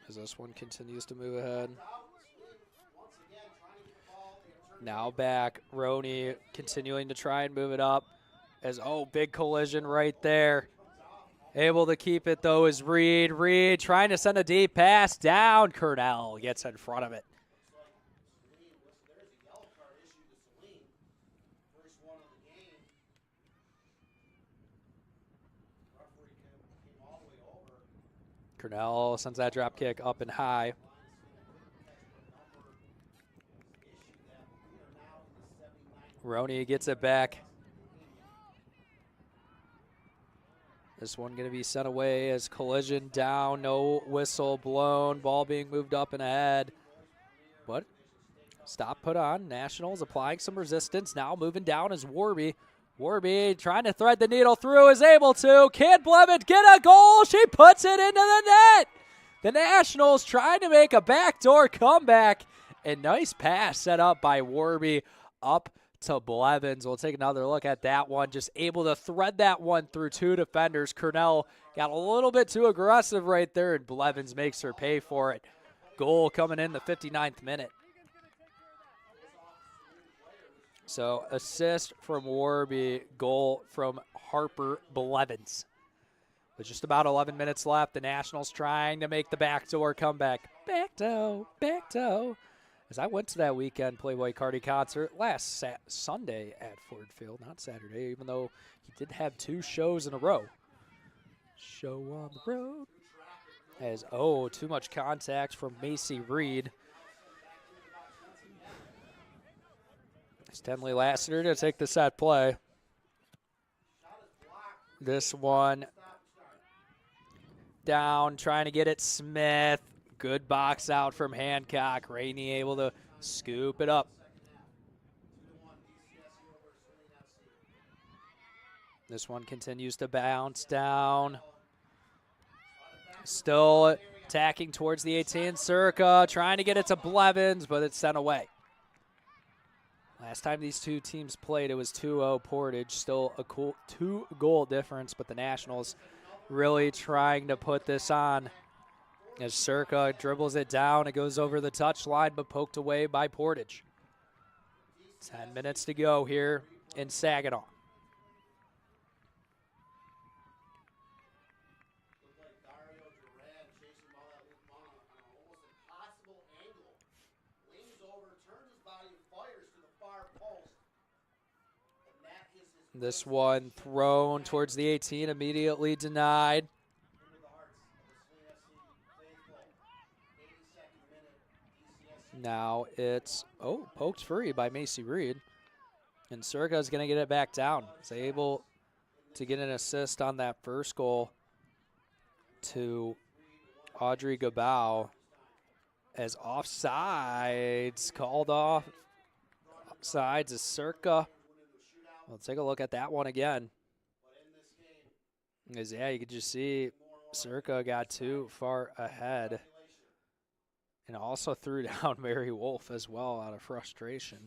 As this one continues to move ahead. Now back, Roney continuing to try and move it up. As, big collision right there. Able to keep it, though, is Reed. Reed trying to send a deep pass down. Cornell gets in front of it. Cornell sends that drop kick up and high. Roney gets it back. This one going to be sent away as collision down, no whistle blown, ball being moved up and ahead. But stop put on. Nationals applying some resistance. Now moving down is Warby. Warby trying to thread the needle through, is able to. Can Blevett get a goal? She puts it into the net. The Nationals trying to make a backdoor comeback. A nice pass set up by Warby up to Blevins. We'll take another look at that one. Just able to thread that one through 2 defenders. Cornell got a little bit too aggressive right there, and Blevins makes her pay for it. Goal coming in the 59th minute. So assist from Warby, goal from Harper Blevins. With just about 11 minutes left, the Nationals trying to make the backdoor comeback. Back toe, As I went to that weekend Playboy Cardi concert last Sunday at Ford Field, not Saturday, even though he did have 2 shows in a row. Show on the road. As, too much contact from Macy Reed. Stenley Lassiter to take the set play. This one down, trying to get it Smith. Good box out from Hancock. Rainey able to scoop it up. This one continues to bounce down. Still attacking towards the 18. Circa trying to get it to Blevins, but it's sent away. Last time these 2 teams played, it was 2-0 Portage. Still a cool 2-goal difference, but the Nationals really trying to put this on. As Circa dribbles it down, it goes over the touchline, but poked away by Portage. 10 minutes to go here in Saginaw. This one thrown towards the 18, immediately denied. Now it's, poked free by Macy Reed. And Circa is going to get it back down. He's able to get an assist on that first goal to Audrey Gabau. As offsides called off. Offsides is Circa. Let's take a look at that one again. Because, you could just see Circa got too far ahead. And also threw down Mary Wolf as well out of frustration.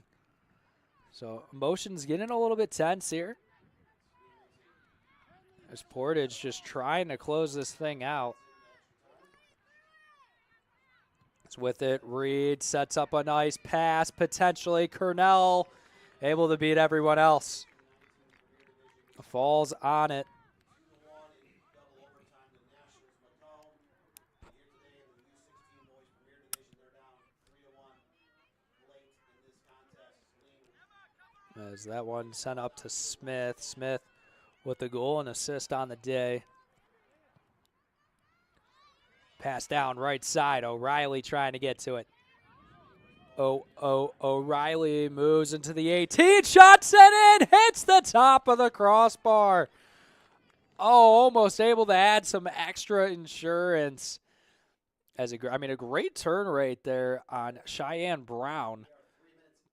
So emotions getting a little bit tense here. As Portage just trying to close this thing out. It's with it. Reed sets up a nice pass. Potentially Cornell able to beat everyone else. Falls on it. As that one sent up to Smith. Smith with the goal and assist on the day. Pass down right side. O'Reilly trying to get to it. O'Reilly moves into the 18. Shots it in. Hits the top of the crossbar. Almost able to add some extra insurance. As a great turn rate there on Cheyenne Brown.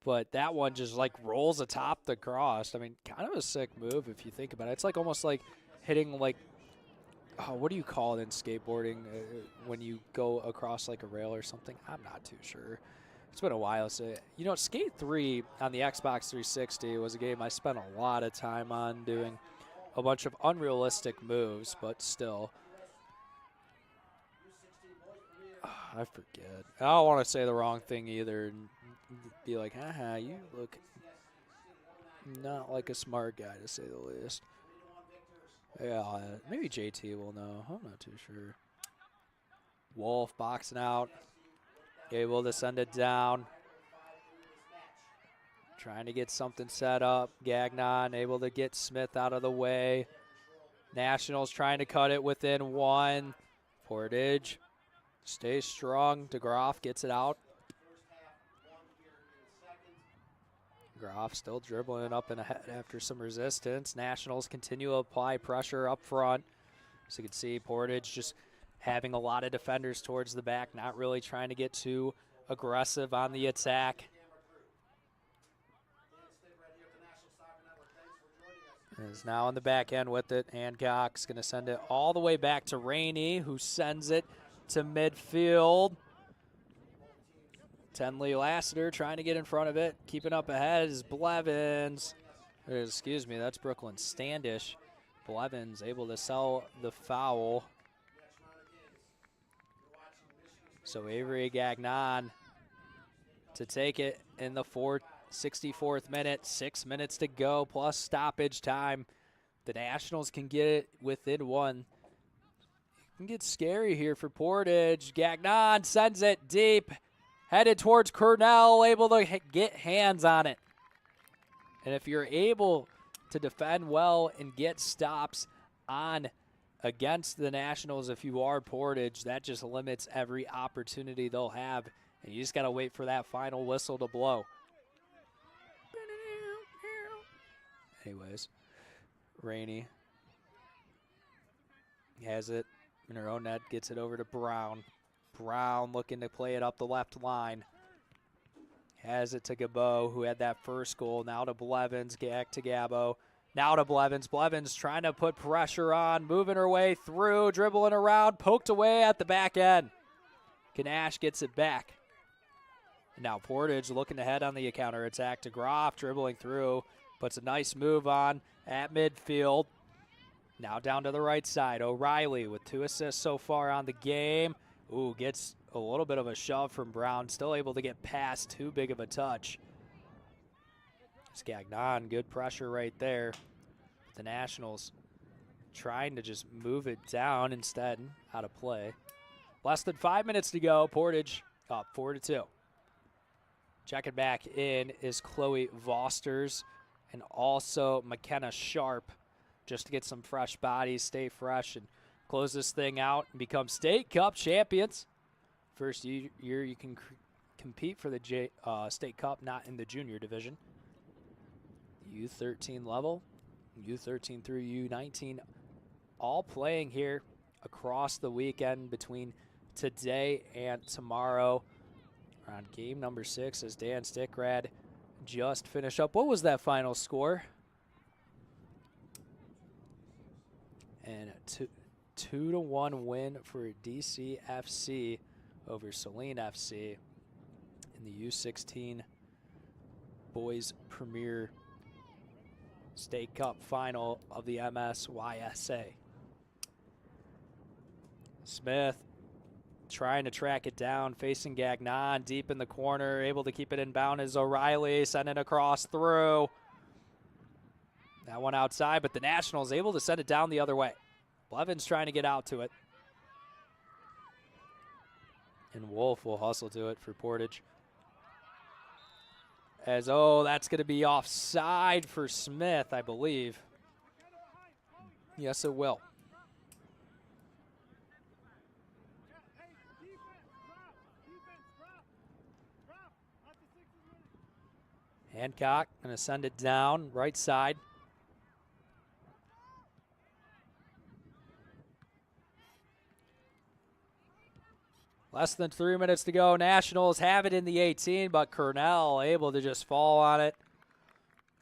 But that one just rolls atop the cross. Kind of a sick move if you think about it. It's almost like hitting what do you call it in skateboarding when you go across a rail or something? I'm not too sure. It's been a while. So, Skate 3 on the Xbox 360 was a game I spent a lot of time on doing a bunch of unrealistic moves, but still. I forget. I don't want to say the wrong thing either and be like, haha, you look not like a smart guy, to say the least. Yeah, maybe JT will know. I'm not too sure. Wolf boxing out. Able to send it down. Trying to get something set up. Gagnon able to get Smith out of the way. Nationals trying to cut it within 1. Portage stays strong. DeGroff gets it out. Groff still dribbling it up and ahead after some resistance. Nationals continue to apply pressure up front. So you can see Portage just having a lot of defenders towards the back, not really trying to get too aggressive on the attack. Is now on the back end with it. Hancock's going to send it all the way back to Rainey, who sends it to midfield. Tenley Lassiter trying to get in front of it. Keeping up ahead is Blevins. Excuse me, that's Brooklyn Standish. Blevins able to sell the foul. So Avery Gagnon to take it in the 64th minute. 6 minutes to go plus stoppage time. The Nationals can get it within 1. It can get scary here for Portage. Gagnon sends it deep. headed towards Cornell, able to get hands on it. And if you're able to defend well and get stops on against the Nationals, if you are Portage, that just limits every opportunity they'll have. And you just got to wait for that final whistle to blow. Anyways, Rainey has it in her own net, gets it over to Brown. Brown looking to play it up the left line. Has it to Gabo, who had that first goal. Now to Blevins, back to Gabo. Now to Blevins. Blevins trying to put pressure on, moving her way through, dribbling around, poked away at the back end. Kanash gets it back. And now Portage looking to head on the counterattack to Groff, dribbling through, puts a nice move on at midfield. Now down to the right side. O'Reilly with 2 assists so far on the game. Ooh, gets a little bit of a shove from Brown. Still able to get past too big of a touch. Scagnon, good pressure right there. The Nationals trying to just move it down instead, out of play. Less than 5 minutes to go. Portage up 4-2. Checking back in is Chloe Vosters and also McKenna Sharp, just to get some fresh bodies, stay fresh, and close this thing out and become State Cup champions. First year you can compete for the State Cup, not in the junior division. U13 level, U13 through U19, all playing here across the weekend between today and tomorrow. On game number 6 as Dan Stickrad just finished up. What was that final score? And a 2-1 win for DCFC over Saline FC in the U16 Boys Premier State Cup final of the MSYSA. Smith trying to track it down, facing Gagnon deep in the corner, able to keep it inbound is O'Reilly, sending it across through. That one outside, but the Nationals able to send it down the other way. Blevins trying to get out to it. And Wolf will hustle to it for Portage. As, that's going to be offside for Smith, I believe. Yes, it will. Hancock going to send it down, right side. Less than 3 minutes to go. Nationals have it in the 18, but Cornell able to just fall on it.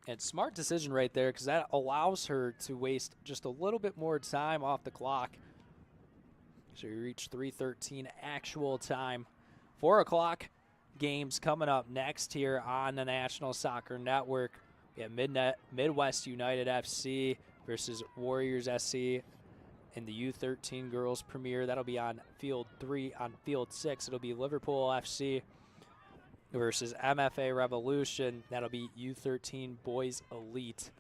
And smart decision right there, because that allows her to waste just a little bit more time off the clock. So you reach 3:13 actual time. 4 o'clock games coming up next here on the National Soccer Network. We have Midwest United FC versus Warriors SC in the U13 Girls Premier. That'll be on Field 3. On Field 6, it'll be Liverpool FC versus MFA Revolution. That'll be U13 Boys Elite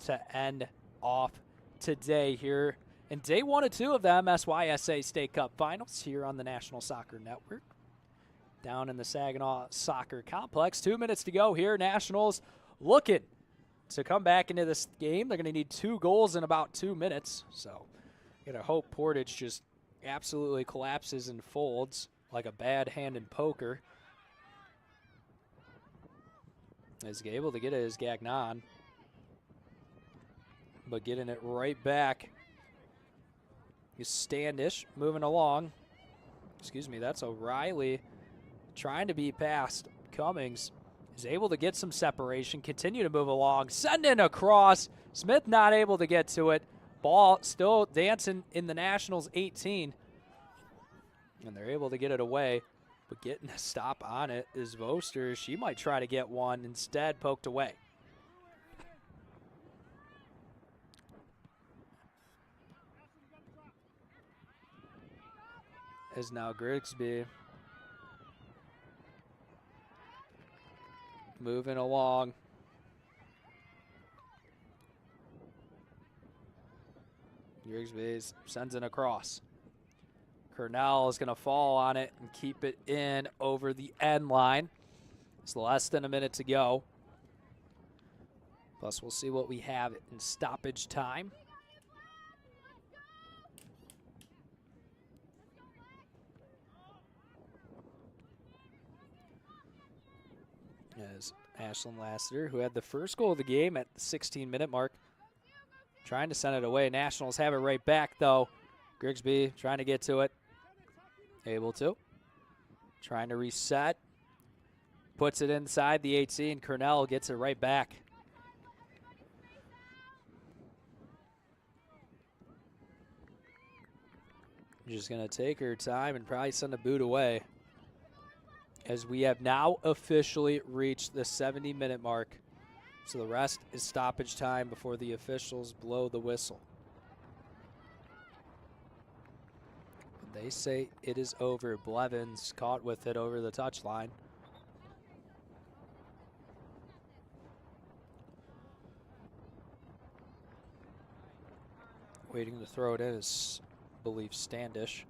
to end off today here in day 1 of 2 of the MSYSA State Cup Finals here on the National Soccer Network. Down in the Saginaw Soccer Complex. 2 minutes to go here. Nationals looking to come back into this game. They're going to need 2 goals in about 2 minutes. So, going to hope Portage just absolutely collapses and folds like a bad hand in poker. Is able to get it as Gagnon, but getting it right back is Standish moving along. Excuse me, that's O'Reilly trying to be past Cummings. Is able to get some separation, continue to move along, send in across. Smith not able to get to it. Ball still dancing in the Nationals 18. And they're able to get it away. But getting a stop on it is Voster. She might try to get one, instead poked away. Is now Grigsby moving along. Grigsby sends it across. Cornell is going to fall on it and keep it in over the end line. It's less than a minute to go. Plus, we'll see what we have in stoppage time. As Ashlyn Lassiter, who had the first goal of the game at the 16-minute mark, trying to send it away. Nationals have it right back, though. Grigsby trying to get to it. Able to. Trying to reset. Puts it inside the 18. Cornell gets it right back. Just going to take her time and probably send a boot away, as we have now officially reached the 70-minute mark. So the rest is stoppage time before the officials blow the whistle. They say it is over. Blevins caught with it over the touchline. Waiting to throw it in is, I believe, Standish.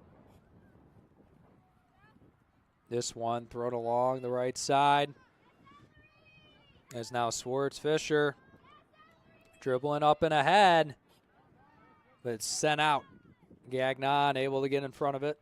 This one thrown along the right side. As now Swartz Fisher dribbling up and ahead, but it's sent out. Gagnon able to get in front of it.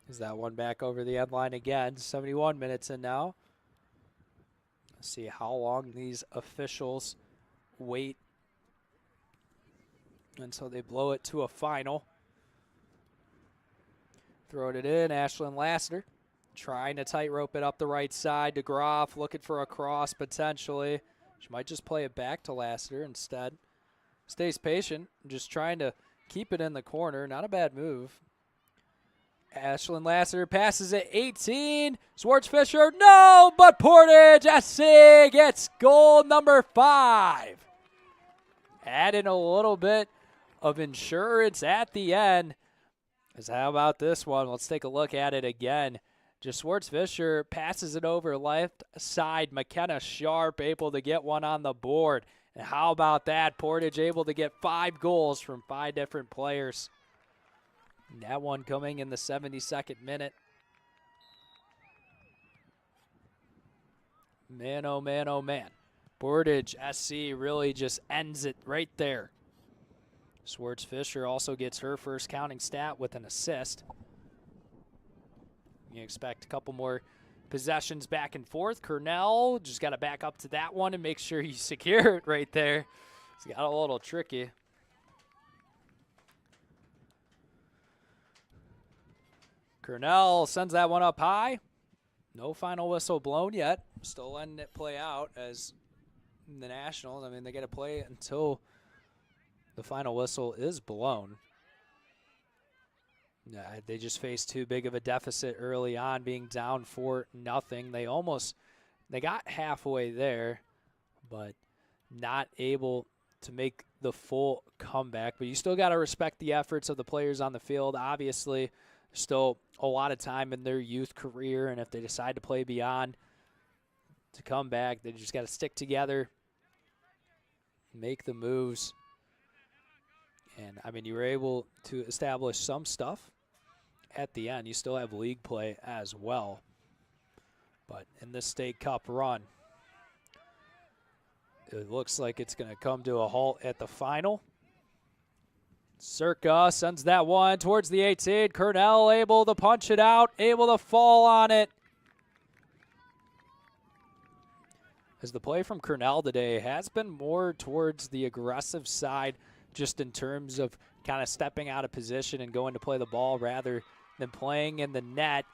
Is that one back over the end line again? 71 minutes in now. Let's see how long these officials wait until they blow it to a final. Throwing it in, Ashlyn Lassiter trying to tightrope it up the right side. DeGroff looking for a cross potentially. She might just play it back to Lassiter instead. Stays patient, just trying to keep it in the corner. Not a bad move. Ashlyn Lassiter passes it 18. Swartz Fisher, no, but Portage SC gets goal number 5. Adding a little bit of insurance at the end. As how about this one? Let's take a look at it again. Just Swartz Fisher passes it over left side. McKenna Sharp able to get one on the board. And how about that? Portage able to get 5 goals from 5 different players. And that one coming in the 72nd minute. Man, oh man, oh man. Portage SC really just ends it right there. Swartz Fisher also gets her first counting stat with an assist. You expect a couple more possessions back and forth. Cornell just got to back up to that one and make sure you secure it right there. It's got a little tricky. Cornell sends that one up high. No final whistle blown yet. Still letting it play out as the Nationals. I mean, they got to play until the final whistle is blown. They just faced too big of a deficit early on, being down 4-0. They got halfway there, but not able to make the full comeback. But you still got to respect the efforts of the players on the field. Obviously, still a lot of time in their youth career, and if they decide to play beyond to come back, they just got to stick together, make the moves. And, I mean, you were able to establish some stuff at the end. You still have league play as well. But in this State Cup run, it looks like it's going to come to a halt at the final. Circa sends that one towards the 18. Cornell able to punch it out, able to fall on it. As the play from Cornell today has been more towards the aggressive side, just in terms of kind of stepping out of position and going to play the ball rather than playing in the net.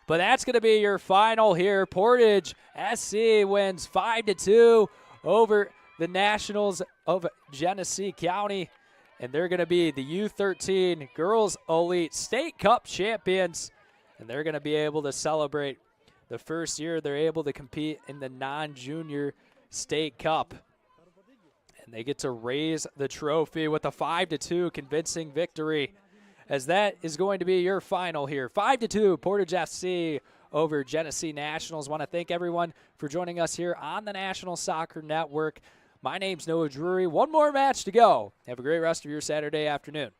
But that's going to be your final here. Portage SC wins 5-2 over the Nationals of Genesee County. And they're going to be the U13 Girls Elite State Cup champions. And they're going to be able to celebrate the first year they're able to compete in the non-junior State Cup. And they get to raise the trophy with a 5-2 convincing victory, as that is going to be your final here. 5-2, Portage FC over Genesee Nationals. Want to thank everyone for joining us here on the National Soccer Network. My name's Noah Drury. One more match to go. Have a great rest of your Saturday afternoon.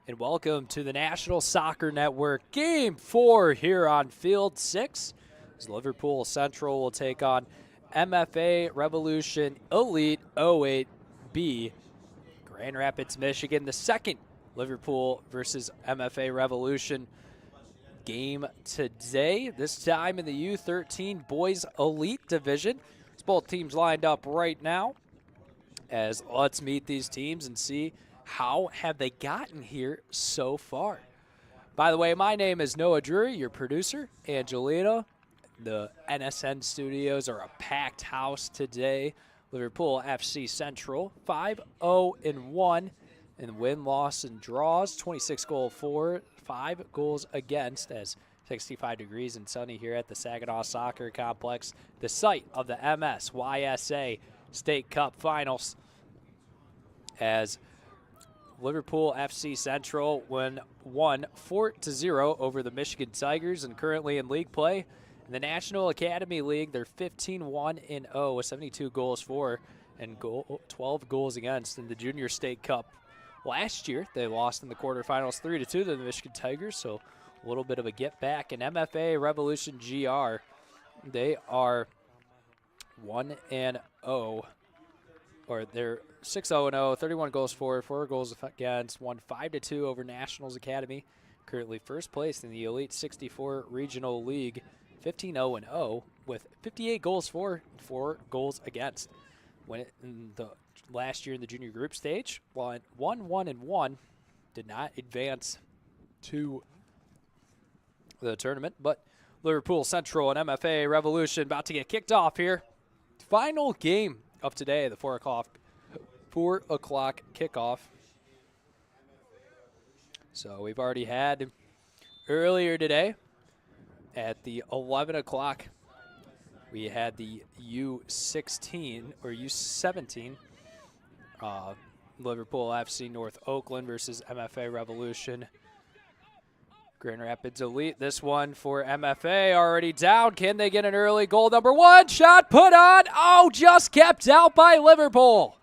And welcome to the National Soccer Network Game 4 here on Field 6. As Liverpool Central will take on MFA Revolution Elite 08B. Grand Rapids, Michigan, the second Liverpool versus MFA Revolution game today. This time in the U13 Boys Elite Division. It's both teams lined up right now. As let's meet these teams and see how have they gotten here so far. By the way, my name is Noah Drury, your producer, Angelina. The NSN studios are a packed house today. Liverpool FC Central 5-0-1 in win, loss, and draws. 26-goal for, 5 goals against, as 65 degrees and sunny here at the Saginaw Soccer Complex, the site of the MSYSA State Cup Finals. as Liverpool FC Central won 4-0 over the Michigan Tigers and currently in league play. In the National Academy League, they're 15-1-0 with 72 goals for and 12 goals against. In the Junior State Cup last year, they lost in the quarterfinals 3-2 to the Michigan Tigers, so a little bit of a get back. In MFA Revolution GR, they are 1-0, or they're 6-0-0, 31 goals for, 4 goals against, won 5-2 over Nationals Academy. Currently first place in the Elite 64 Regional League, 15-0-0 with 58 goals for, 4 goals against. When in the last year in the junior group stage, won 1-1-1, did not advance to the tournament, but Liverpool Central and MFA Revolution about to get kicked off here. Final game of today, the 4 o'clock kickoff. So we've already had earlier today at the 11 o'clock, we had the U16 or U17 Liverpool FC North Oakland versus MFA Revolution. Grand Rapids Elite, this one for MFA already down. Can they get an early goal? Number 1 shot put on. Oh, just kept out by Liverpool.